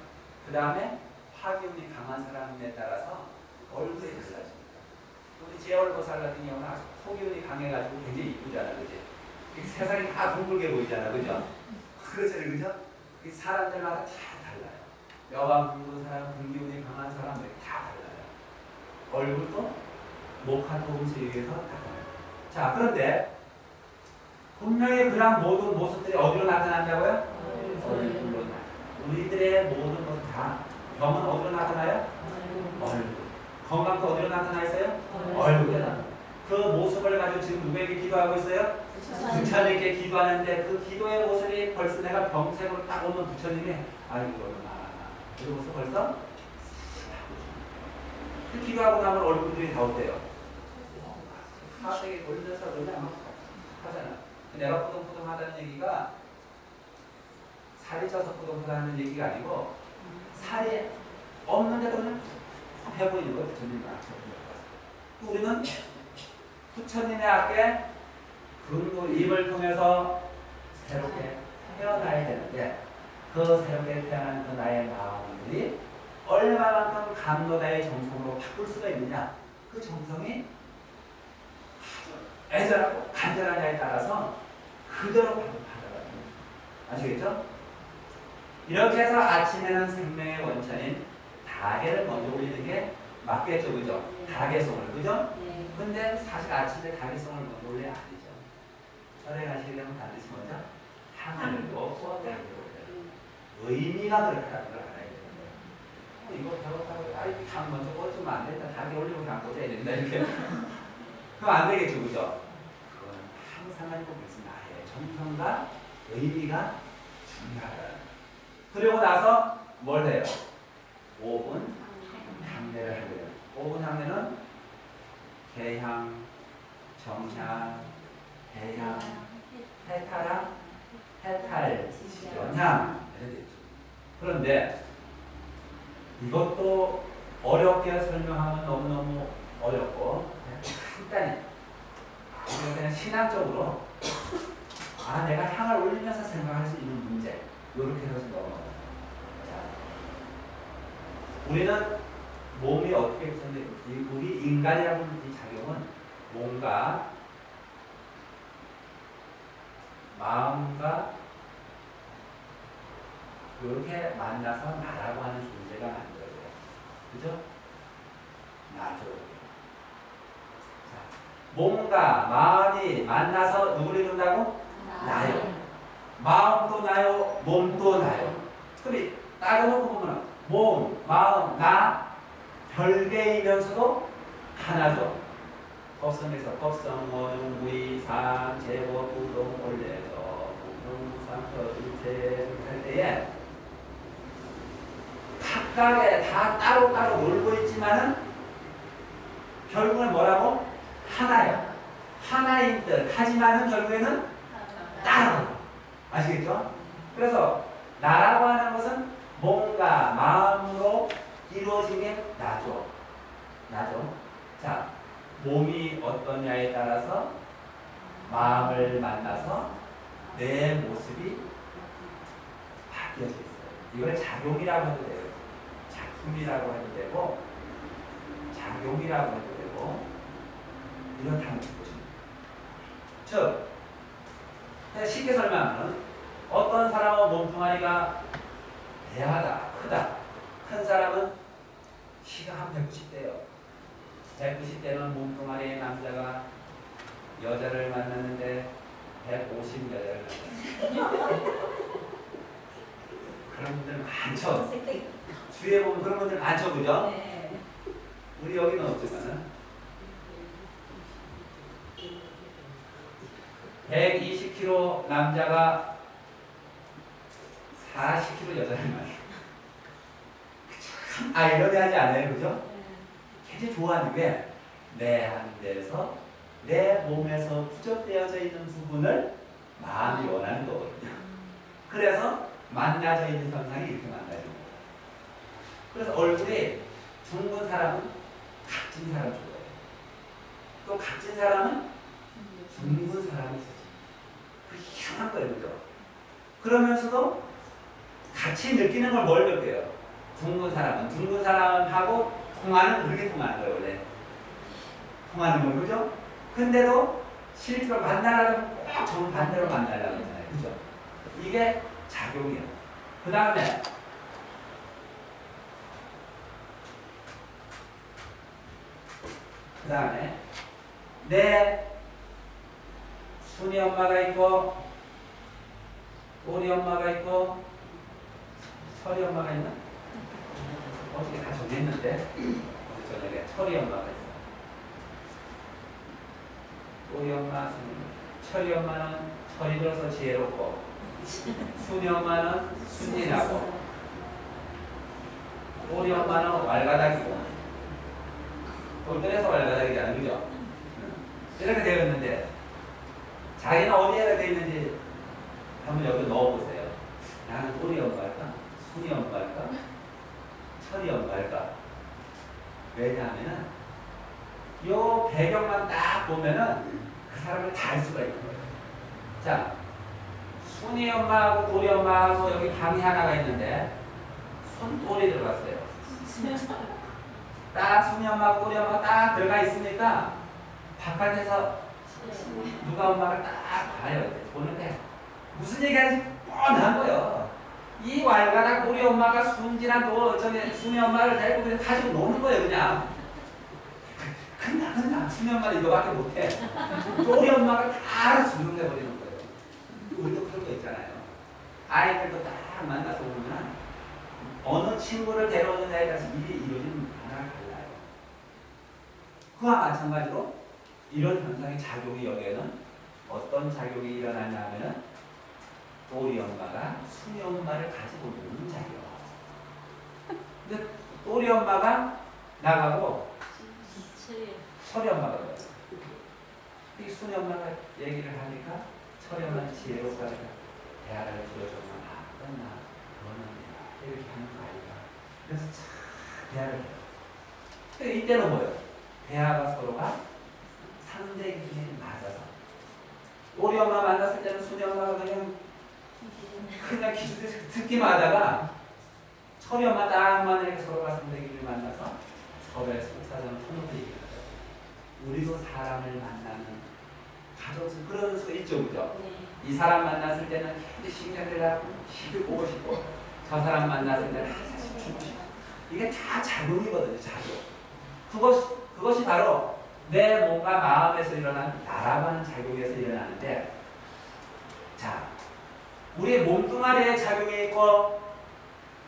그 다음에 화기운이 강한 사람에 따라서 얼굴이 달라집니다. 우리 제얼보살 같은 경우는 토기운이 강해가지고 굉장히 이쁘잖아, 그지? 세상이 다 둥글게 보이잖아, 그죠? 그렇잖아요, 그죠? 사람들마다 다 달라요. 여왕 굵은 사람, 금기운이 강한 사람들이 다 달라요. 얼굴도 목화 토음수에 의해서 다 달라요. 자, 그런데 분명히 그런 모든 모습들이 어디로 나타난다고요? 얼굴로 나타나요. 우리들의 모든 것은 다 병은 어디로 나타나요? 얼굴. 건강도 어디로 나타나 있어요? 얼굴에 나타나요. 그 모습을 가지고 지금 누구에게 기도 기도하고 있어요? 부처님께 기도하는데 그 기도의 모습이 벌써 내가 병색으로 딱 오면 부처님이 아이고 얼마나 이러면서 벌써 그 기도하고 나면 얼굴들이 다 어때요? 사색에 돌려서 그냥 하잖아. 내가 푸동푸동하다는 얘기가 살이 쪄서 푸동푸동하는 얘기가 아니고 살이 없는데도 그냥 해보이는 거예요. 부처님 앞에. 우리는 부처님의 앞에 그 입을 통해서 새롭게 태어나야 되는데 그 새롭게 태어난 그 나의 마음들이 얼마만큼 감노다의 정성으로 바꿀 수가 있느냐, 그 정성이 아주 애절하고 간절하냐에 따라서 그대로 받아가는 거예요. 아시겠죠? 이렇게 해서 아침에는 생명의 원천인 다계를 먼저 올리는 게 맞겠죠, 그죠? 다계송을, 그죠? 근데 사실 아침에 다계송을 먼저 올려야 아니죠. 절에 가시게 되면 반드시 먼저 향을 넣고 다계를 올려요. 의미가 그렇다는 걸 알아야 되는데 이거 배웠다고 당 먼저 꽂으면 안 된다. 다계 올리고 그냥 꽂아야 된다. 이렇게 그럼 안 되겠죠, 그죠? 그건 항상 알고 계신 나의 정성과 의미가 중요하다. 그리고 나서 뭘 해요? 5분 향례를 하게 돼요. 5분 향례는 개향, 정향, 대향, 해탈향, 해탈, 연향 이렇게 되죠. 그런데 이것도 어렵게 설명하면 너무너무 어렵고 간단히 그냥 신앙적으로 내가 향을 올리면서 생각할 수 있는 문제 이렇게 해서 넘어가요. 우리는 몸이 어떻게 구성되어 우리 인간이라고 하는 이 작용은 몸과 마음과 이렇게 만나서 나라고 하는 존재가 만들어져요. 그죠? 나죠. 몸과 마음이 만나서 누구를 이룬다고? 나요. 마음도 나요, 몸도 나요. 그럼 따져놓고 보면 몸, 마음, 나 별개이면서도 하나죠. 법성에서 법성, 원ung, 무의, 상, 제법, 부동, 원래서 부동상처일체 할 때에 각각에 다 따로따로 놀고 있지만은 결국은 뭐라고? 하나요. 하나인 듯 하지만은 결국에는 따로. 아시겠죠? 그래서 나라고 하는 것은 몸과 마음으로 이루어진 게 나죠. 나죠. 자, 몸이 어떠냐에 따라서 마음을 만나서 내 모습이 바뀌어져 있어요. 이걸 작용이라고 해도 돼요. 작품이라고 해도 되고, 작용이라고 해도 되고, 이렇다는 것입니다. 즉, 쉽게 설명하면 어떤 사람은 몸뚱아리가 대하다, 크다. 큰 사람은 키가 한 190대예요. 190대는 몸뚱아리의 남자가 여자를 만났는데 150 여자를 만났어요. 그런 분들 많죠. 주위에 보면 그런 분들 많죠, 그죠? 우리 여기는 없지만은 120kg 남자가 40kg 여자를 만나요. 참 아이러니하지 않아요, 그죠? 굉장히 좋아하는 게 내 한대에서 내 몸에서 부족되어져 있는 부분을 마음이 원하는 거거든요. 그래서 만나져 있는 현상이 이렇게 만나는 거예요. 그래서 얼굴이 둥근 사람은 각진 사람 좋아해요. 또 각진 사람은 둥근 사람이 있어요. 그 희한한 거예요, 그죠? 그러면서도 같이 느끼는 걸 뭘 느껴요? 둥근 사람하고 통하는 그렇게 통하는 거예요, 원래. 통하는 걸, 그죠? 근데도 실제로 만나려면 꼭 정반대로 만나려고 하잖아요, 그죠? 이게 작용이에요. 그 다음에 내 순이 엄마가 있고 오리 엄마가 있고 설이 엄마가 있나? 어떻게 다 정했는데 어제 저녁에 설이 엄마가 있어. 오리 엄마, 순이 철이 엄마는 철이 들어서 지혜롭고 순이 엄마는 순진하고 우리 엄마는 왈가닥이고 돌돌해서 왈가닥이잖아, 그죠? 이렇게 되어 있는데 자기는 어디에가 되어 있는지 한번 여기 넣어보세요. 나는 우리 엄마일까? 순이 엄마일까? 철이 엄마일까? 왜냐하면은 요 배경만 딱 보면은 그 사람을 다 알 수가 있는 거예요. 자, 순이 엄마하고 도리 엄마하고 여기 방이 하나가 있는데 손돌이 들어갔어요. 딱 순이 엄마하고 도리 엄마가 딱 들어가 있으니까 바깥에서 누가 엄마가 딱 봐요. 보는데 무슨 얘기하는지 뻔한 거예요. 이 왈가닥 도리 엄마가 순진한 순이 엄마를 데리고 그냥 가지고 노는 거예요, 그냥. 그냥 순이 엄마는 이거밖에 못해. 도리 엄마가 다 알아서 조종해버리는 거예요. 우리도 그런 거 있잖아요. 아이들도 딱 만나서 보면 어느 친구를 데려오느냐에 따라서 일이 이루어지는 하나가 달라요. 그와 마찬가지로 이런 현상의 작용이 여기에는 어떤 작용이 일어나냐 하면은 도리 엄마가 순이 엄마를 가지고 노는 작용. 근데 도리 엄마가 나가고 철이 엄마가 그래요. 이 순이 엄마가 얘기를 하니까 철이 엄마는 지혜롭다 대화를 들어주면 끝나 그거는 이렇게 하는 거 아닌가. 그래서 참 대화를 해요. 근데 이때는 뭐예요? 대화가 서로가 상대 기준에 맞아서 우리 엄마 만났을 때는 순이 엄마가 그냥 기준 듣기만 하다가 철이 엄마 딱만 이렇게 서로가 상대 기준에 만나서 서로의 속사정을 통해서 얘기해요. 우리도 사람을 만나는 가족은 그런 수가 있죠, 그죠? 이 사람 만났을 때는 신경을 하고 힘을 보고 싶고 저 사람 만났을 때는 사실 주고 싶고 이게 다 작용이거든요, 작용. 그것이 바로 내 뭔가 마음에서 일어난 나라고 하는 작용에서 일어나는데 자, 우리의 몸뚱아리에 작용이 있고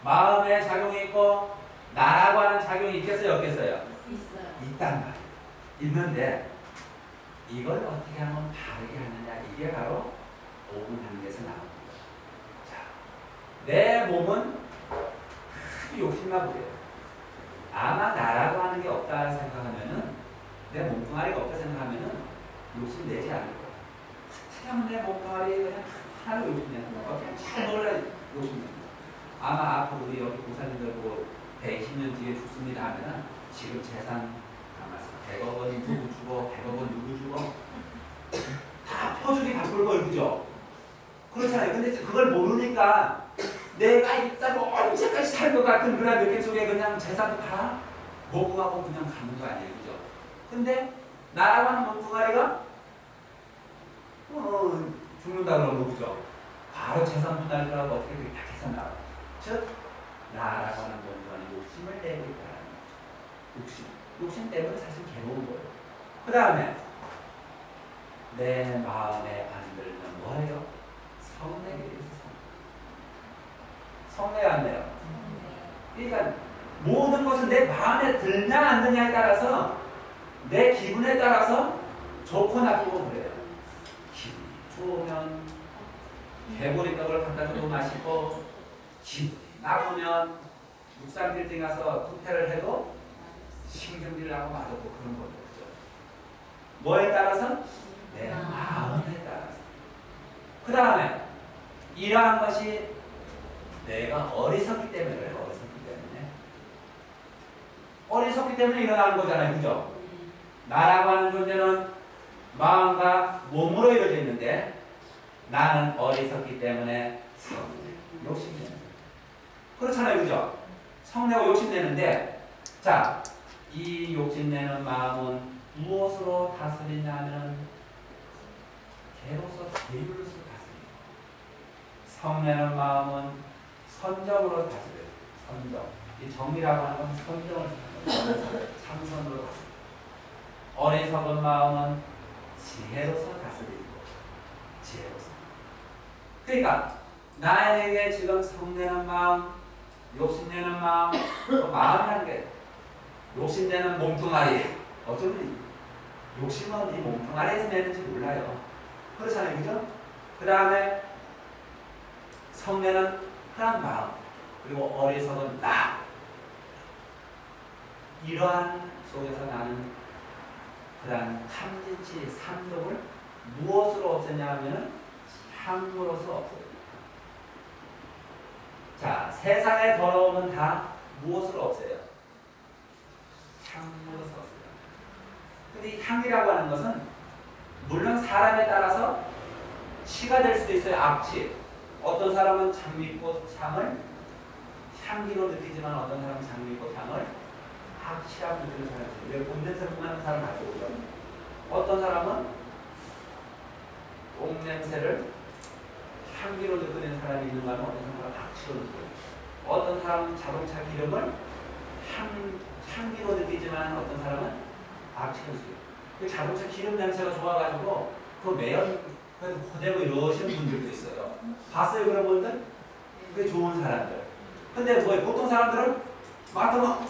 마음에 작용이 있고 나라고 하는 작용이 있겠어요, 없겠어요? 있어요. 있단 말이에요. 있는데 이걸 어떻게 하면 바르게 하느냐 이게 바로 5분 단계에서 나오는 거예요. 자, 내 몸은 욕심나 보여요. 아마 나라고 하는 게 없다 생각하면은 내 몸뚱아리가 없다 생각하면은 욕심 내지 않을 거예요. 하면 내 몸뚱아리 그냥 하나로 욕심내는 거예요. 그냥 잘 놀라 욕심내는 거예요. 아마 앞으로 우리 여기 고사님들 보고 120년 뒤에 죽습니다 하면은 지금 재산 100억 원이 누구 주고 100억 원 누구 주고 다 표준이 바꿀 걸 그죠? 그렇잖아요. 근데 그걸 모르니까 내가 있다고 언제까지 살 것 같은 그런 느낌 속에 그냥 재산도 다 먹고 가고 그냥 가는 거 아니에요, 그죠? 근데 나라고 하는 몸뚱아리가 죽는다 그러면 그죠? 바로 재산 분할 들어가고 어떻게 그렇게 다 계산 나와요. 즉 나라고 하는 몸뚱아리 욕심을 내고 있다는 거죠. 욕심 때문에 사실 괴로운 거예요. 그 다음에 내 마음에 안 들면 뭐예요? 성내게 돼서 성내 안 돼요. 그러니까 모든 것은 내 마음에 들냐 안 드냐에 따라서 내 기분에 따라서 좋고 나쁘고 그래요. 기분이 좋으면 개구리떡을 갖다 주고 마시고 기분이 나쁘면 육상 빌딩 가서 투태를 해도 신경질을 하고 맞았고 그런 거죠. 뭐에 따라서? 내 마음에 따라서. 그 다음에 이러한 것이 내가 어리석기 때문에 그래요. 어리석기 때문에 일어나는 거잖아요. 그죠? 나라고 하는 존재는 마음과 몸으로 이루어져 있는데 나는 어리석기 때문에 성내, 욕심내는 그렇잖아요. 그죠? 성내고 욕심내는데 자, 이 욕심내는 마음은 무엇으로 다스리냐면 개로서 계율로서 다스립니다. 성내는 마음은 선정으로 다스려요. 선정. 이 정이라고 하는 건 선정을 참선으로 다스립니다. 어리석은 마음은 지혜로서 다스리고 지혜로서. 그러니까 나에게 지금 성내는 마음, 욕심내는 마음, 또 마음이라는 게 욕심내는 몸뚱아리. 어쩌면 욕심은 이 몸뚱아리에서 내는지 몰라요. 그렇잖아요. 그죠? 그 다음에 성례는 흔한 마음, 그리고 어리석은 나. 이러한 속에서 나는 그러한 탐진치 삼독을 무엇으로 없애냐 하면은 향으로서 없애요. 자, 세상의 더러움은 다 무엇으로 없애요? 향으로서 없애요. 근데 이 향이라고 하는 것은 물론 사람에 따라서 치가 될 수도 있어요. 악취. 어떤 사람은 장미꽃 향을 향기로 느끼지만 어떤 사람은 장미꽃 향을 악취라고 느끼는 사람이 있어요. 왜 본냄새 풍하는 사람 가지고 오죠. 어떤 사람은 똥 냄새를 향기로 느끼는 사람이 있는가 하면 어떤 사람은 악취로 느껴요. 어떤 사람은 자동차 기름을 향기로 느끼지만 어떤 사람은 악취로 느껴요. 그 자동차 기름 냄새가 좋아가지고 그 매연 그대로 이러시는 분들도 있어요. 봤어요 그런 분들? 그게 좋은 사람들. 근데 뭐 보통 사람들은 맡으면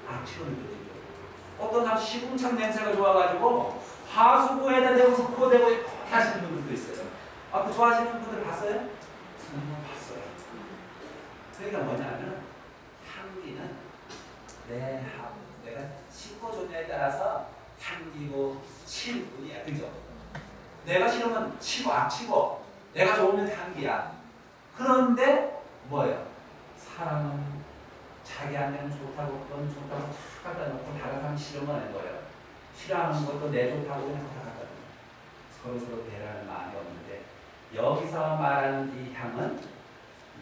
악취로 느껴지죠. 어떤 사람 시궁창 냄새가 좋아가지고 하수구에다 대고서 코 대고 하시는 분들도 있어요. 아, 그 좋아하시는 분들 봤어요? 저는 봤어요. 그러니까 뭐냐면 향기는 내가 씻고 좋냐에 따라서 향기고 칠 뿐이야. 그죠? 내가 싫으면 치고 악치고 내가 좋으면 향기야. 그런데 뭐예요? 사람은 자기한테는 좋다고 넌 좋다고 탁 갖다 놓고 다른 사람 싫으면 하는 거예요. 싫어하는 것도 내 좋다고 그냥 다 갖다 놓고 서로 대화하는 마음이 없는데 여기서 말하는 이 향은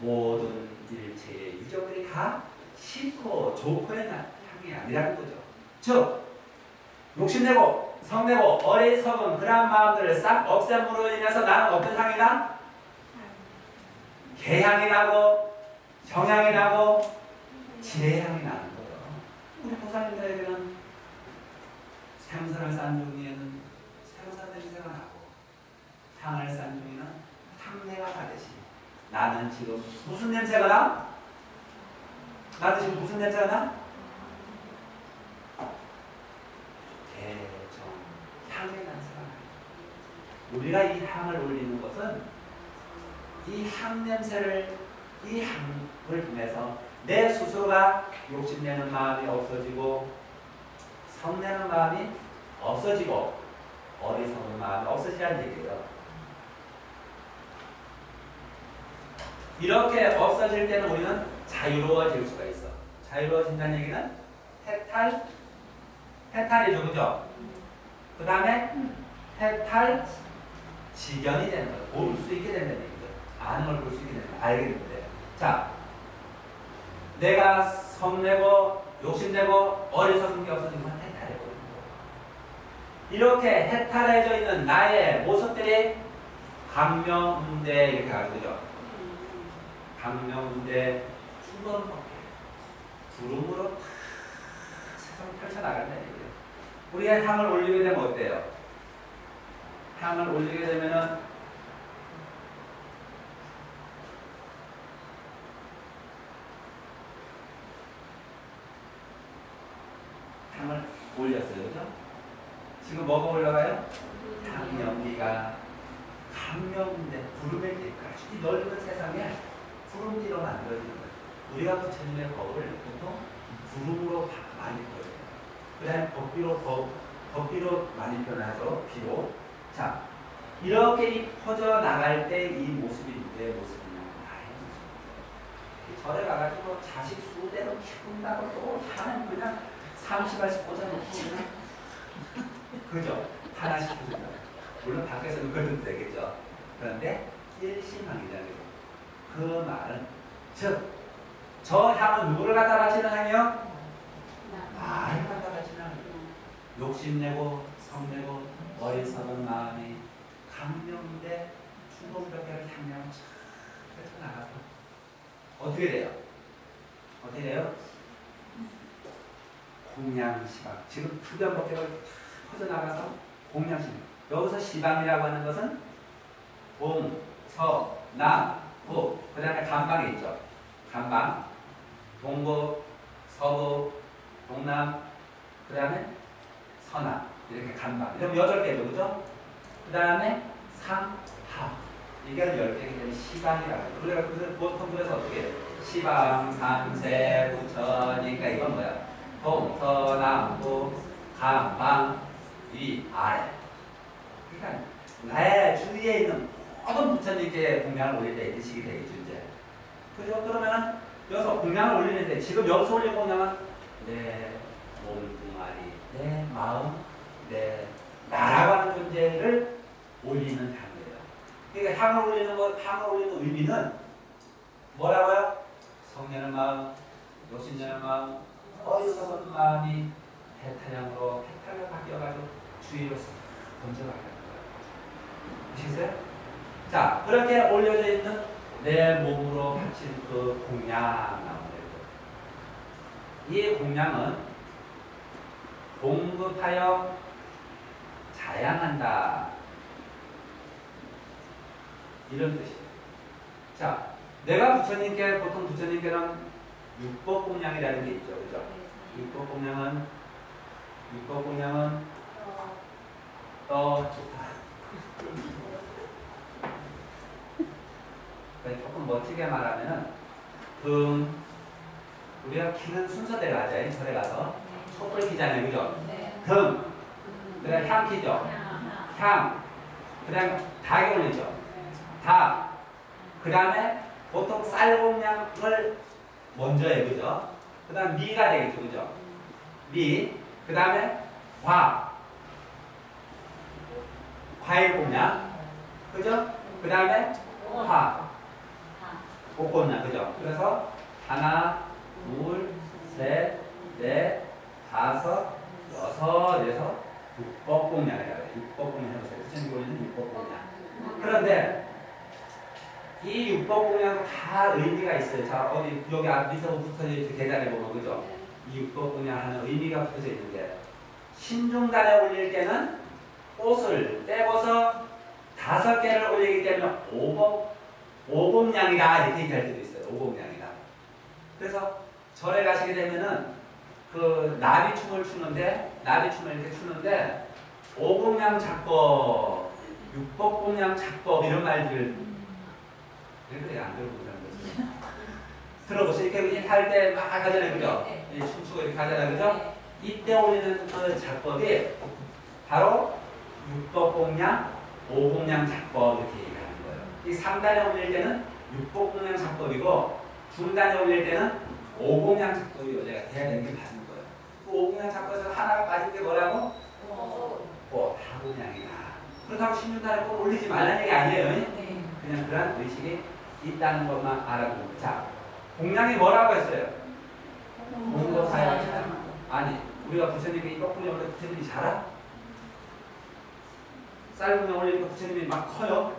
모든 일체의 유적들이 다 싫고 좋고의 향이 아니라는 거죠. 즉 욕심내고 성내고 어리석은 그런 마음들을 싹 없앰으로 인해서 나는 어떤 향이 나? 개향이 나고 정향이 나고 지혜향이 나는 거예요. 우리 보살님들에게는 생선을 싼 중에는 생선 냄새가 나고 향을 싼 중에는 향내가 나듯이 나는 지금 무슨 냄새가 나? 나도 지금 무슨 냄새가 나? 대정 향의 냄새가 나요. 우리가 이 향을 올리는 것은 이 향 냄새를 이 향을 통해서 내 스스로가 욕심내는 마음이 없어지고 성내는 마음이 없어지고 어리석은 마음이 없어지라는 얘기예요. 이렇게 없어질 때는 우리는 자유로워질 수가 있어. 자유로워진다는 얘기는 해탈이죠, 그죠? 그 다음에 해탈 지견이 되는 거예요. 볼 수 있게 된다는 얘기죠. 아는 걸 볼 수 있게 되는 거예요. 알게 되는데. 자, 내가 성내고 욕심내고 어리석은 게 없어지면 해탈해 버리는 거예요. 이렇게 해탈해져 있는 나의 모습들이 강명운대 이렇게 하죠, 그죠? 강명운대 수건 밖에 구름으로 세상을 펼쳐나간다는 얘기예요. 우리가 향을 올리게 되면 어때요? 향을 올리게 되면은 향을 올렸어요. 그죠? 지금 뭐가 올라가요? 향 연기가 강명운대 구름의 길까지 이 넓은 세상에 구름지로 만들어지는 거예요. 우리가 부처님의 법을 보통 구름으로 많이 보여요. 그 다음에 법비로 많이 표현하죠. 비로. 자, 이렇게 퍼져나갈 때 이 모습이 누구의 모습이냐? 나의 모습이에요. 절에 가가지고 자식 수대로 키운다고 또 하는 그냥 30알씩 꽂아놓고 그냥 그죠? 하나씩 해준다. 물론 밖에서는 그래도 되겠죠. 그런데 일심향이잖아요. 그 말은 즉 저 향은 누구를 갖다 바치는 향이요? 나를 갖다 바치는 향이요. 욕심내고 성내고 어리석은 마음이 강명인데 수동벽에를 향하면 촥 펼쳐나가서 어떻게 돼요? 어떻게 돼요? 공양시방. 지금 투변법계를 퍼져나가서 공양시방. 여기서 시방이라고 하는 것은 동, 서, 남, 북. 그 다음에 간방이 있죠. 간방, 동북, 서북, 동남, 그 다음에 서남. 이렇게 간방. 그럼 8개죠. 그죠? 그 다음에 상하. 이게 10개이기 때문에 시방이라고 해요. 그래서 보통 그래서 어떻게 해요? 시방, 삼세, 부처니까 이건 뭐야? 동서남북, 강방, 위, 아래. 그러니까 나의 주위에 있는 모든 부처님께 공양을 올릴 때 의식이 되겠죠, 이제. 그죠? 그러면은 여기서 공양을 올리는데 지금 여기서 올린 공양은 내 몸뚱아리, 내 마음, 내 나라고 하는 존재를 올리는 향이에요. 그러니까 향을 올리는 향을 올리는 의미는 뭐라고요? 성년의 마음, 욕심년의 마음, 어리석은 마음이 해탈향으로 해탈로 바뀌어가지고 주위로 번져가는 거예요. 아시겠어요? 자, 그렇게 올려져 있는 내 몸으로 바친 그 공양 나오는 거예요. 이 공양은 공급하여 자양한다. 이런 뜻이에요. 자, 내가 부처님께, 보통 부처님께는 육법공양이라는 게 있죠. 그죠? 육법공양은 좋다. 조금 멋지게 말하면은 우리가 키는 순서대로 하자. 절에 가서 촛불 키잖아요. 그죠? 등, 그다음 향 키죠. 향, 그다음 닭에 올리죠. 닭, 그다음에 보통 쌀공양을 먼저 해. 그죠? 그다음 미가 되겠죠. 그죠? 미, 그다음에 과일 공양, 그죠? 그다음에 복권량, 그죠? 그래서 하나, 둘, 셋, 넷, 다섯, 여섯, 육법공양이라고 해요. 육법공양 해보세요. 부처님 올리는 육법공양. 그런데 이 육법공양은 다 의미가 있어요. 자, 어디 여기 밑에부터 계단에 보면, 그죠? 이 육법공양 하는 의미가 붙어져 있는데, 신중단에 올릴 때는 꽃을 떼고서 5개를 올리기 때문에 오공량이다 이렇게 얘기할 때도 있어요. 오공량이다. 그래서 절에 가시게 되면은 그 나비춤을 이렇게 추는데 오공량 작법, 육법공량 작법 이런 말들 그래 안 들어보는 거지. 들어보세요. 이렇게 할 때 막 하잖아요, 그죠? 춤추고 이렇게 하잖아요, 그죠? 이때 올리는 그 작법이 바로 육법공양, 오공양 작법 이렇게 얘기하는 거예요. 이 3단에 올릴 때는 육법공양 작법이고 중단에 올릴 때는 오공양 작법이 여자가 돼야 되는 게 맞는 거예요. 그 오공양 작법에서 하나가 빠진 게 뭐라고? 다공양이다. 그렇다고 16단에 꼭 올리지 말라는 얘기 아니에요. 그냥 그런 의식이 있다는 것만 알아보는 거예요. 자, 공양이 뭐라고 했어요? 공급하여 아니, 우리가 부처님이 거꾸로 올려 부처님이 자라? 쌀공양 올리니까 부처님이 막 커요?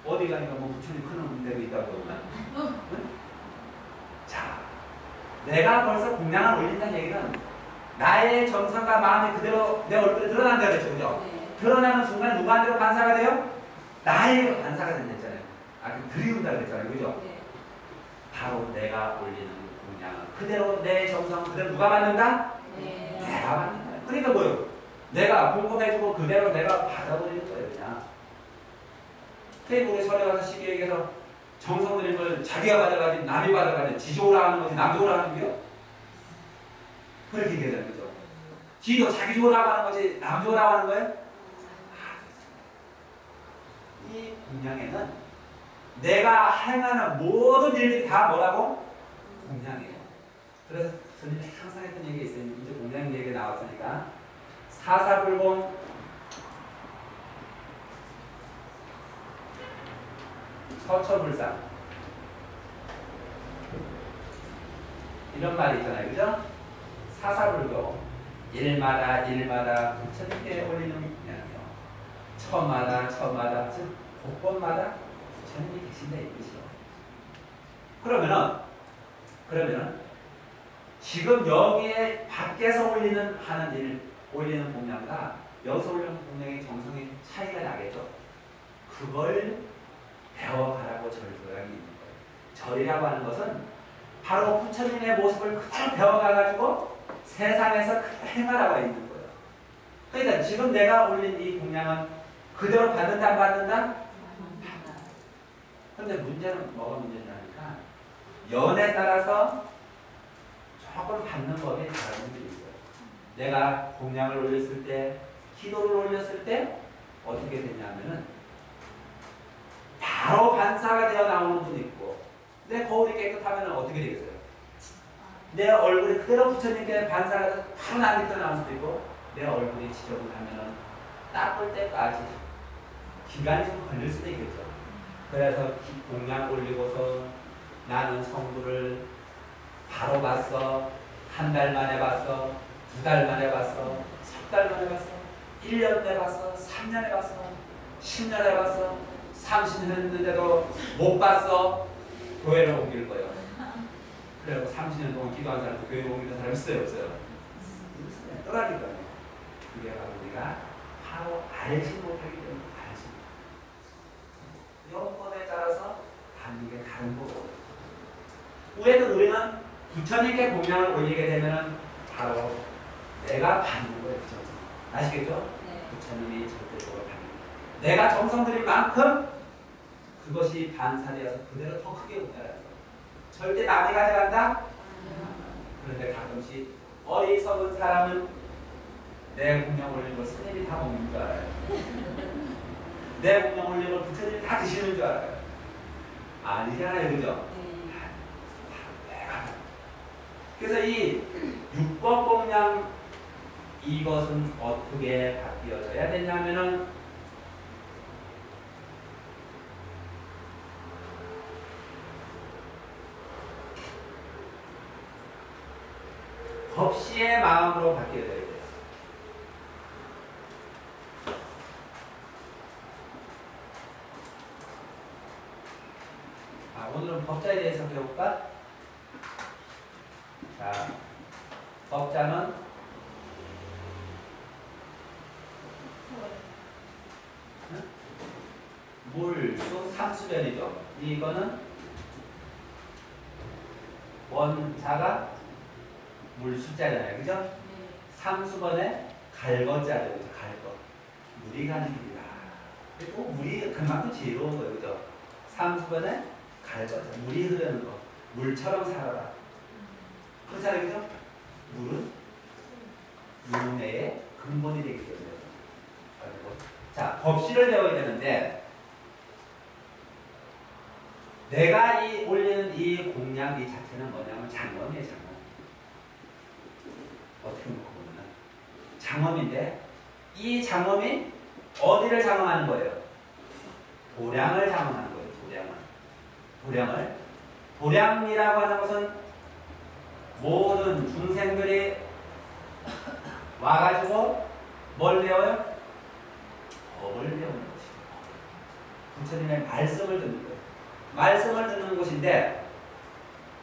어디 가니까 뭐 부처님 크는 데도 있다고 그러면. 응? 자, 내가 벌써 공양을 올린다는 얘기는 나의 정성과 마음이 그대로 내 얼굴에 드러난다 그랬죠, 그죠? 드러나는 순간 누구한테로 반사가 돼요? 나의 반사가 된다잖아요. 그리운다 그랬잖아요, 그죠? 바로 내가 올리는 공양은 그대로 내 정성 그대로 누가 받는다? 내가 받는다. 그러니까 뭐요? 내가 공급해주고 그대로 내가 받아버리는 거예요, 그냥. 우리 절에 가서 쉽게 얘기해서 정성 들인 걸 자기가 받아가지고 남이 받아가지고 지조라 하는 거지 남 좋으라 하는 게요? 그렇게 얘기하는 거죠. 지도 자기 좋으라고 하는 거지 남 좋으라고 하는 거예요? 이 공양에는 내가 행하는 모든 일들이 다 뭐라고? 공양이에요. 그래서 스님이 항상 했던 얘기가 있어요. 이제 공양 얘기가 나왔으니까 사사불공 처처불상 이런 말이 있잖아요. 그죠? 사사불교 일마다 부처님께 올리는 공양이요. 처마다 즉 곳곳마다 부처님이 계신다 이 뜻이요. 그러면은 지금 여기에 밖에서 올리는 공양과 여기서 올리는 공양의 정성의 차이가 나겠죠. 그걸 배워가라고 절도량이 있는 거예요. 절이라고 하는 것은 바로 부처님의 모습을 그대로 배워가가지고 세상에서 그대로 행하라고 있는 거예요. 그러니까 지금 내가 올린 이 공양은 그대로 받는다 안 받는다? 근데 문제는 뭐가 문제냐니까 연에 따라서 조금 받는 법이 다른 게 있어요. 내가 공양을 올렸을 때, 기도를 올렸을 때 어떻게 되냐면은 바로 반사가 되어 나오는 분이 있고, 내 거울이 깨끗하면 어떻게 되겠어요? 내 얼굴이 그대로 부처님께 반사가 돼서 바로 나한테 나올 수도 있고, 내 얼굴이 지저분하면 닦을 때까지 기간이 좀 걸릴 수도 있겠죠. 그래서 공양 올리고서 나는 성부를 바로 봤어, 한 달 만에 봤어, 두 달 만에 봤어, 석 달 만에 봤어, 1년에 봤어, 3년에 봤어, 10년에 봤어, 30년 했는데도 못 봤어. 교회를 옮길 거예요. 그래서 30년 동안 기도한 사람도 교회를 옮기는 사람 있어요, 없어요? 떠나니까요. 그게 바로 우리가 바로 알지 못하기 때문에 알지 못해요. 여건에 따라서 받는 게 다른 거고. 우리는 부처님께 공양을 올리게 되면 바로 내가 받는 거예요. 그 정성. 아시겠죠? 네. 부처님이 절대적으로 받는 거예요. 내가 정성 들인 만큼 그것이 반사되어서 그대로 더 크게 온다는 거예요. 절대 남이 가져간다? 그런데 가끔씩 어리석은 사람은 내 공양 올리는 걸 스님이 다 먹는 줄 알아요. 내 공양 올리는 걸 부처님이 다 드시는 줄 알아요. 아니잖아요, 그죠? 그래서 이 육법 공양 이것은 어떻게 바뀌어져야 되냐면은 법시의 마음으로 바뀌어야 돼요. 오늘은 법자에 대해서 배울까? 자, 법자는 물, 수, 삼수변이죠. 이거는 원자가 물 숫자잖아요, 그죠? 삼수번에 갈거자죠, 그죠? 갈거. 물이 가는 길이다. 그리고 물이 그만큼 지혜로운 거예요, 그죠? 삼수번에 갈거자, 물이 흐르는 거. 물처럼 살아라. 그렇잖아요, 그죠? 물은 윤회의 근본이 되기 때문에. 자, 법시를 배워야 되는데, 내가 이 올리는 이 공양 이 자체는 뭐냐면 장엄이에요, 장엄. 어떻게 보면 장엄인데, 이 장엄이 어디를 장엄하는 거예요? 도량을 장엄하는 거예요, 도량을. 도량이라고 하는 것은 모든 중생들이 와가지고 뭘 배워요? 법을 배우는 것이죠. 부처님의 말씀을 듣는 거예요. 말씀을 듣는 곳인데,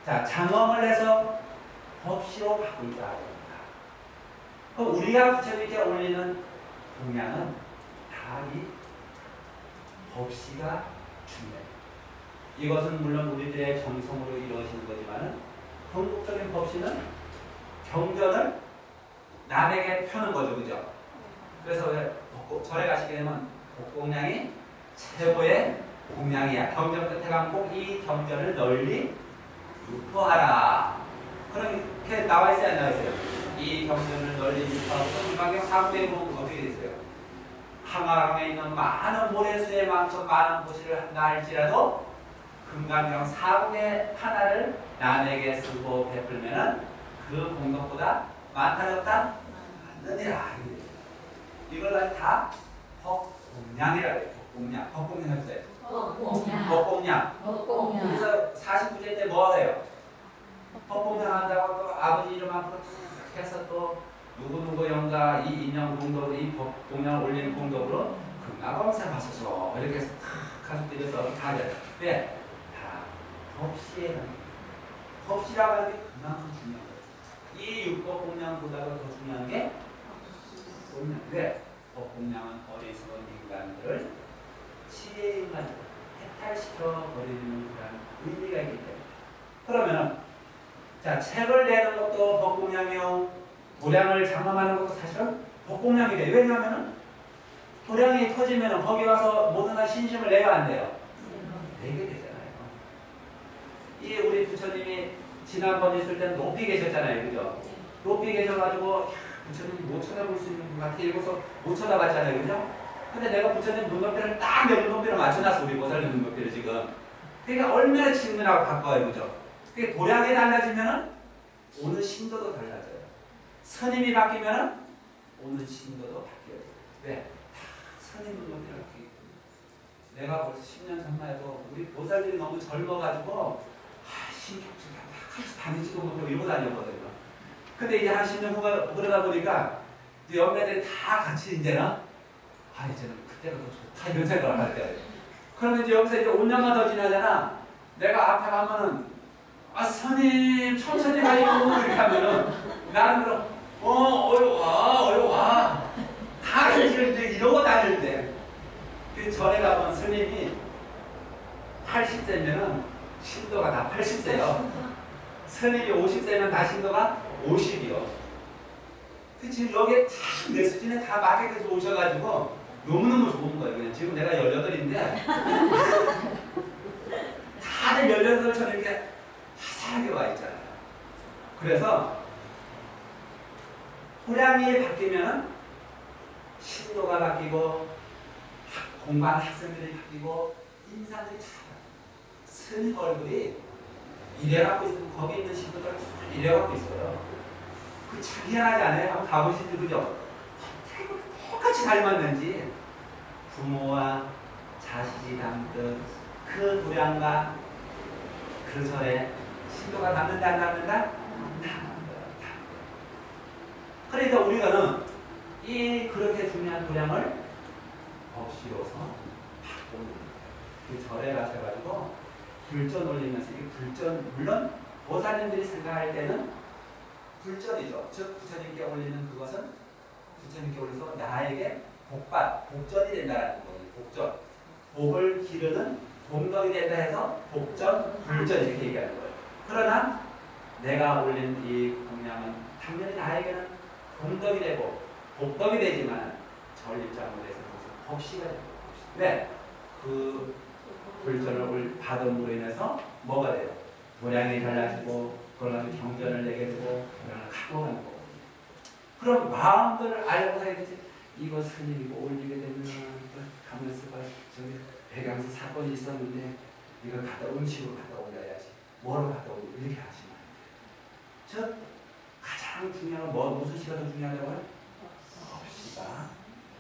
자, 장엄을 해서 법시로 바꾸자 합니다. 그럼 우리가 부처님께 올리는 공양은 다 이 법시가 중요해요. 이것은 물론 우리들의 정성으로 이루어지는 거지만은 궁극적인 법시는 경전을 남에게 펴는 거죠, 그죠? 그래서 왜 절에 가시게 되면 복공양이 최고의 공양이야. 경전 끝에 가면 꼭 이 경전을 널리 유포하라. 그렇게 나와 있어요, 안 나와 있어요? 이 경전을 널리 유포하고 금강경 3부에 보면 어떻게 있어요? 항아강에 있는 많은 모래수에만큼 많은 보시를 한다 할지라도 금강경 4분의 하나를 남에게 쓰고 베풀면은 그 공덕보다 많다 적다? 많느니라. 이걸 가지고 다 법공양이라고 해요. 법공양. 법공양 해주세요. 법공양. 그래서 49제 때 뭐 해요? 법공양 한다고 또 아버지 이름만큼 해서 또 누구누구 영가 이 인형 공덕으로 이 법공양을 올리는 공덕으로 금강검사 하소서 이렇게 해서 가족들에서 다 돼요. 왜? 법시에 법시라고 하는 게 그만큼 중요한 거예요. 이 육법 공양보다도 더 중요한 게 공양. 왜? 법공양은 어리석은 인간들을 지혜의 인간으로 해탈시켜 버리는 그런 의미가 있기 때문에. 그러면은 자, 책을 내는 것도 법공양이요, 도량을 장엄하는 것도 사실은 법공양이 돼요. 왜냐하면은 도량이 터지면 거기 와서 모든 날 신심을 내가 안 돼요. 내게 되잖아요. 이 우리 부처님이 지난번 있을 때는 높이 계셨잖아요. 그죠? 높이 계셔가지고 부처님이 못 쳐다볼 수 있는 분 같아 읽어서 못 쳐다봤잖아요. 그죠? 근데 내가 부처님 눈높이를 딱 내 눈높이로 맞춰놨어. 우리 보살님 눈높이를 지금. 그러니까 얼마나 친근하고 가까워요. 그죠? 그게 도량이 달라지면은 오는 심도도 달라져요. 선임이 바뀌면은 오는 심도도 바뀌어요. 왜? 선임 눈높이를 바뀌기 때문에. 내가 벌써 10년 전만 해도 우리 보살들이 너무 젊어가지고 신경질 같이 다니지도 못하고 이러고 다녔거든요. 근데 이제 한 10년 후가 그러다 보니까 연배들이 다 같이 이제는 이제는 그때가 더 좋다 이런 생각을 할 때예요. 그러면 이제 여기서 이제 5년만 더 지나잖아. 내가 앞에 가면은 선임 천천히 가요 이렇게 하면은 나는 그럼 어여 와 다 이제 이러고 다닐 때 그 전에 가본 스님이 80세면은 신도가 다 80세요. 스님이 50세면 다 신도가 50이요. 지금 여기에 다 내 수준에 다 맞게까지 오셔가지고 너무너무 좋은 거예요. 그냥 지금 내가 18인데 다들 18처럼 이렇게 화사하게 와 있잖아요. 그래서 호량이 바뀌면은 신도가 바뀌고 공부하는 학생들이 바뀌고 인사들이 다 스님 얼굴이 이래갖고 있으면 거기 있는 신도가 이래갖고 있어요. 그 참 희한하지 않아요? 한번 가보시죠. 그죠? 똑같이 닮았는지 부모와 자식이 닮듯 그 도량과 그 절에 신도가 닮는다 안 닮는다? 그러니까 우리가는 이 그렇게 중요한 도량을 법시로서 바꾸는 그 절에 가셔가지고 불전 올리면서 이 불전 물론 보살님들이 생각할 때는 불전이죠. 즉 부처님께 올리는 그것은 부처님께 올려서 나에게 복전이 된다는 거예요. 복전. 복을 기르는 공덕이 된다 해서 복전, 불전 이렇게 얘기하는 거예요. 그러나 내가 올린 이 공양은 당연히 나에게는 공덕이 되고 복덕이 되지만 전립장으로 해서 법시가 됩니다. 왜? 그 불전을 받음으로 인해서 뭐가 돼요? 도량이 달라지고 그러면 경전을 내게 되고 도량을 갖고 가는 거고. 그럼 마음들을 알고 해야지. 이거 스님이고 올리게 되면 가면서 저기 백양수 사건이 있었는데 이거 갖다 음식으로 갖다 올려야지. 뭐로 갖다 올려? 이렇게 하시면 즉 가장 중요한 건 무슨 시가 더 중요하다고요? 법시가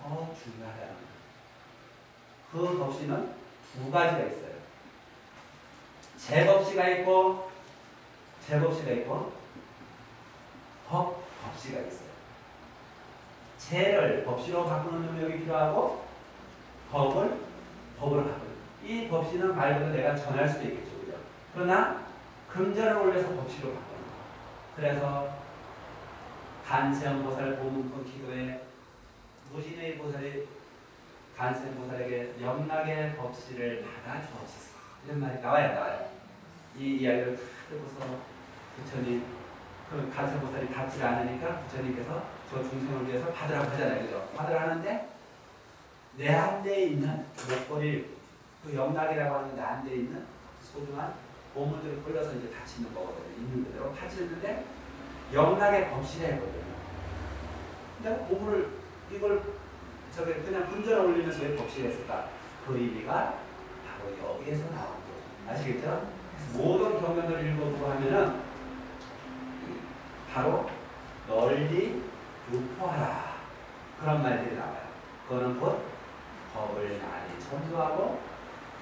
더 중요하다는 거예요. 그 법시는 두 가지가 있어요. 제법시가 있고 법시가 있어요. 제를 법시로 바꾸는 능력이 필요하고 법을 법으로 바꾸는. 이 법시는 말 그대로 내가 전할 수도 있겠죠. 그죠? 그러나 금전을 올려서 법시로 바꾸는 거. 그래서 간세음보살 보문권 기도에 무진의 보살이 간세음보살에게 영락의 법시를 받아 주옵소서 이런 말이 나와요. 이 이야기를 다 듣고서 부처님 그 간세음보살이 받지 않으니까 부처님께서 저 중생을 위해서 받으라고 하잖아요. 그죠? 받으라 하는데 내 안대에 있는 목걸이 그 영락이라고 하는 내 안대에 있는 소중한 보물들을 끌려서 이제 다치는 거거든요. 있는 그대로 다치는데 영락의 법시라 했거든요. 근데 보물을 이걸 저기 그냥 문전을 올리면서 왜 법시를 했을까? 그 의미가 바로 여기에서 나온 거죠. 아시겠죠? 모든 경전을 읽어보고 하면은 바로 널리 유포하라 그런 말들이 나와요. 그거는 곧 법을 많이 전수하고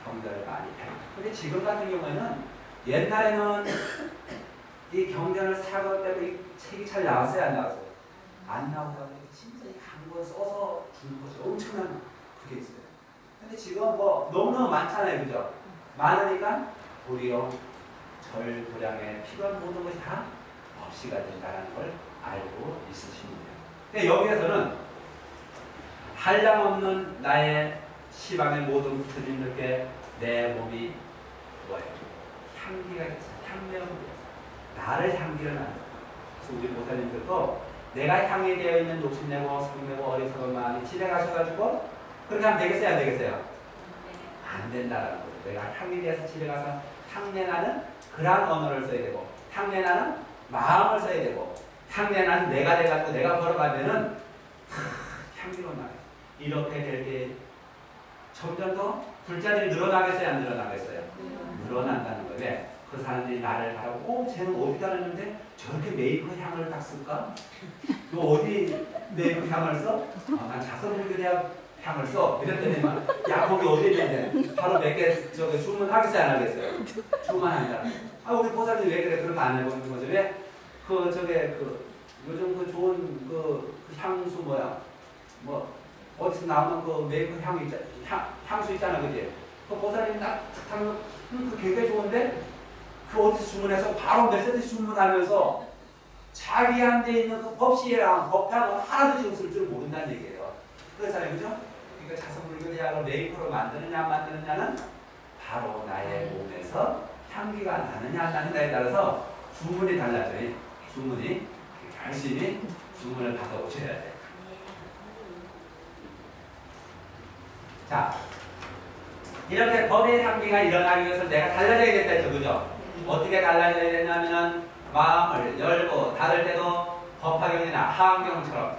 경전을 많이 배워. 근데 지금 같은 경우에는 옛날에는 이 경전을 사고 때고 이 책이 잘 나왔어요, 안 나왔어요? 안 나오다 보니까 진짜 이 강권 써서 주는 것이 엄청난 그게 있어요. 근데 지금 뭐 너무너무 많잖아요, 그죠? 많으니까 도리어 절 도량에 필요한 모든 것이 다 법시가 된다는 걸 알고 있으시면 돼요. 근데 여기에서는 한량없는 나의 시방의 모든 부처님들께 내 몸이 뭐예요? 향기가 있어. 향명을 나를 향기를 만들어. 그래서 우리 보살님들도 내가 향이 되어 있는 욕심내고 성내고 어리석은 마음이 지내가셔가지고 그렇게 하면 되겠어요, 안 되겠어요? 안 된다라는 거죠. 내가 향기에 대해서 집에 가서 향내나는 그런 언어를 써야 되고, 향내나는 마음을 써야 되고, 향내나는 내가 돼가지고 내가 걸어가면은 향기로 나요. 이렇게 될 때 점점 더 불자들이 늘어나겠어요, 안 늘어나겠어요? 늘어난다는 거예요. 왜? 그 사람들이 나를 바라보고, 쟤는 어디 다녔는데 저렇게 메이커 향을 딱 쓸까? 너 어디 메이커 향을 써? 난 자선불교대학 향을 써. 이랬더니 막, 야, 거기 어디 있는데? 바로 몇 개, 주문하겠어요, 안 하겠어요? 주문한다. 우리 보살님 왜 그래? 그런 거 안 해보는 거죠. 왜? 요즘 그 좋은 그 향수 어디서 나오는 그 메이커 향수 있잖아, 그지? 그 보살님 딱 하면, 그 굉장히 좋은데? 그 어디서 주문해서 바로 메시지 주문하면서 자기한테 있는 그 법시랑 법향은 하나도 지금 쓸 줄 모른다는 얘기예요. 그렇잖아요, 그죠? 그러니까 자선불교대학을 메이커로 만드느냐 안 만드느냐는 바로 나의 몸에서 향기가 나느냐 안 나느냐에 따라서 주문이 달라져요. 주문이 열심히 주문을 받아오셔야 돼요. 자, 이렇게 법의 향기가 일어나기 위해서 내가 달라져야겠다 했죠, 그죠? 어떻게 달라져야 되냐면은 마음을 열고 닫을 때도 법화경이나 하안경처럼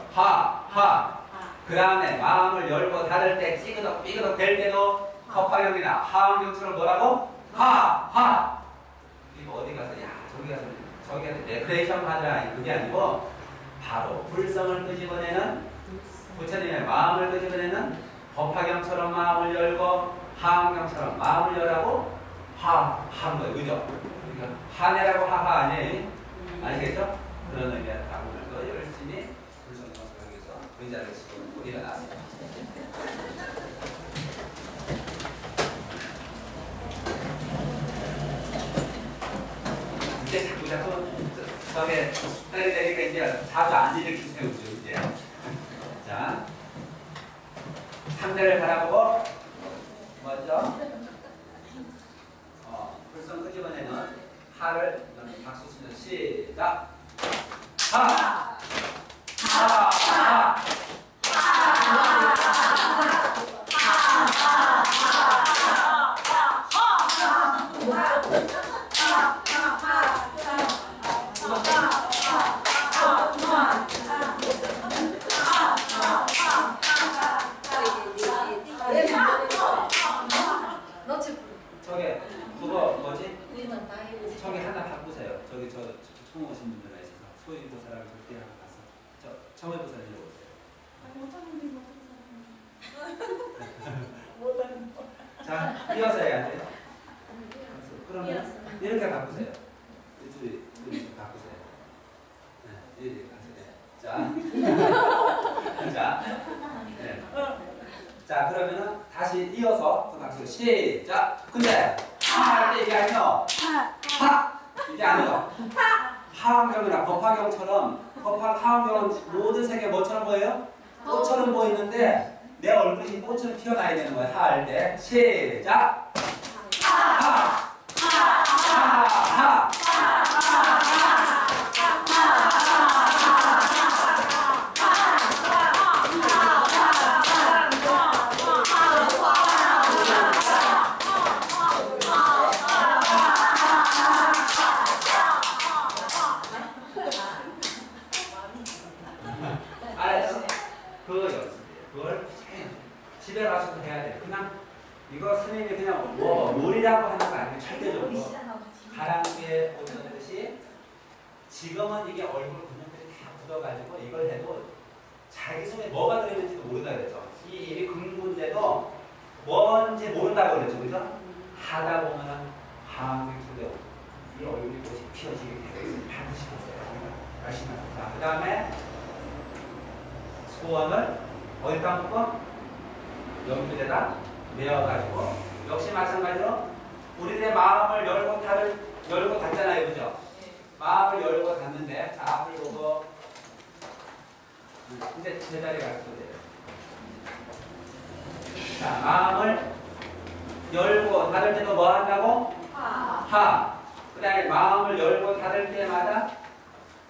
그 다음에 마음을 열고 닫을 때 찌그덕 삐그덕 될 때도 법화경이나 하안경처럼 뭐라고? 이거 어디 가서 저기 가서 데코레이션 받으라 그게 아니고 바로 불성을 끄집어내는 부처님의 마음을 끄집어내는 법화경처럼 마음을 열고 하안경처럼 마음을 열라고 한 거예요, 그죠? 그러니까 하내라고 하하 아니에요? 아시겠죠? 그런 의미가 오늘도 열심히 불성을 하기 위해서 의자를 치고 일어났습니다. 이제 자꾸 저게 숙달이 되니까 이제 자주 안 일으키세요, 이제. 자, 상대를 바라보고 먼저 불성 끄집어내는 하를 박수 치면 시작. 저게 그거 뭐지? 저기 하나 바꾸세요. 저기 처음 오신 분들 있어서 소위보살하고 극대하고 가서 처음에 보살 일러보세요. 자, 이어서 해야 돼요. 그러면 이렇게 바꾸세요. 둘이 바꾸세요. 네, 이렇게 가세요. 자, 그러면은 다시 이어서 그 박수 시작. 근데 할 때 이게 아니요. 이게 아니요. 하안경이나 법화경처럼 하안경은 모든 세계 뭐처럼 보여요? 꽃처럼 보이는데 내 얼굴이 꽃처럼 튀어나와야 되는 거예요. 할 때 시작. 알았죠? 그거 연습이에요. 그걸 집에 가서도 해야 돼요. 그냥 이거 스님이 그냥 놀이라고 하는 거 아니에요. 절대적으로 가랑비에 보는 듯이 지금은 이게 얼굴 근육들이 다 굳어가지고 이걸 해도 자기 손에 뭐가 들어있는지도 모른다 그랬죠. 이 일이 근군데도 뭔지 모른다고 그랬죠. 그죠? 하다 보면은 하안경 속에 이 얼굴이 꽃이 피어지게 되어 있어요. 반드시 하세요. 열심히 하세요. 그 다음에 소원을 어디다 묶어? 연필에다 메어가지고 역시 마찬가지로 우리의 마음을 열고 닫잖아요, 그죠? 마음을 열고 닫는데 자 앞을 보고 이제 제자리에 가서 돼요. 자, 마음을 열고 닫을 때도 뭐 한다고? 하. 그 다음에 마음을 열고 닫을 때마다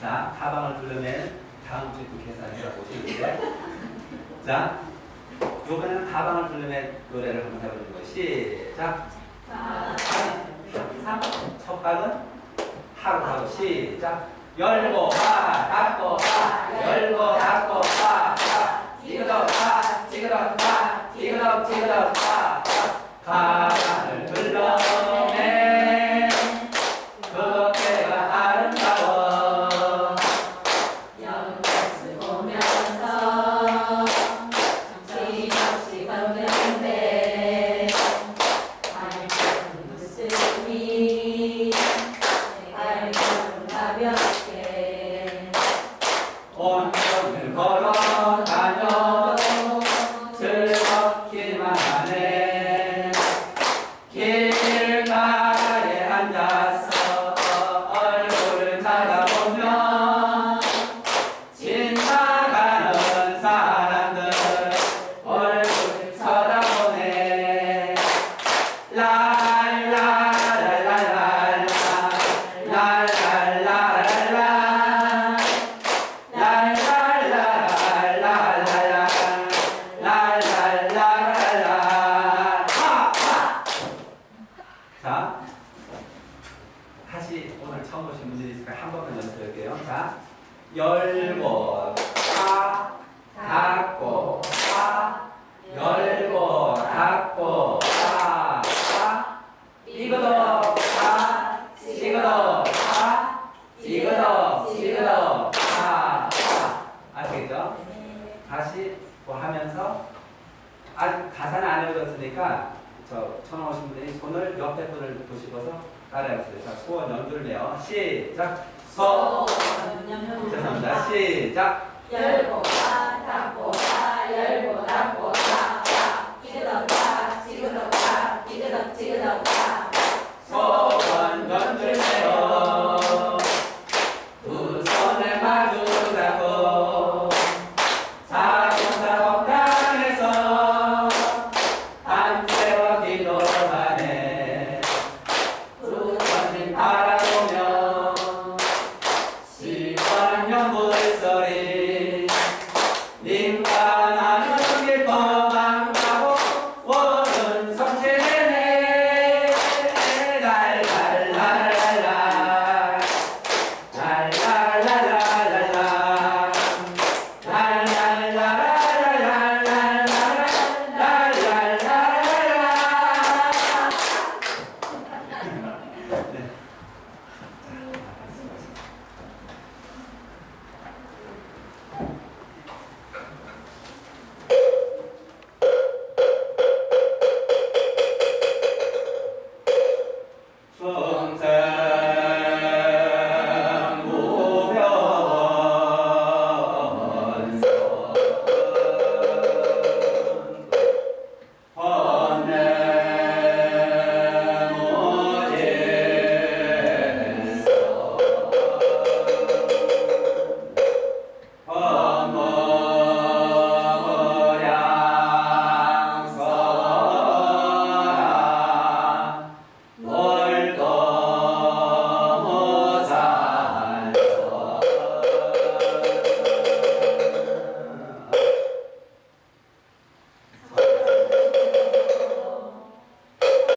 자, 가방을 두르면 다음 주에 또 계산해서 보시는데. 자, 이번에는 가방을 두르면 노래를 한번 해보는 거예요. 시작. 첫 방은 하고 시작. 열고 가, 닫고 가, 열고 닫고 가, 찌그덕 가, 찌그덕 가, 찌그덕 찌그덕 가. 가방을 둘러매 그때가 아름다워. 연꽃을 보면서 정신없이 걷는데 밝은 웃음이 내 발걸음 가볍게 온종일 걸어 다녀도 즐겁기만 하네. 길가에 앉아서 얼굴을 쳐다보면 지나가는 사람들 얼굴 쳐다보네. 랄랄랄랄랄라 랄랄랄랄라 랄랄랄랄랄랄랄랄랄랄랄. 자, 다시 오늘 처음 오신 분들이 있으니까 한 번만 연습할게요. 자, 열고 다 닫고 다 열고 닫고 다 찌그덕 다 찌그덕 다 찌그덕 찌그덕 다. 아시겠죠? 다시 뭐 하면서 아직 가사는 안 해보셨으니까 저 처음 오신 분들이 손을 옆에 분을 보시고서 따라해보세요. 자, 소원 연결네요. 시작. 죄송합니다. 시작. 열고 닫고 열고 닫고 찌그덕 찌그덕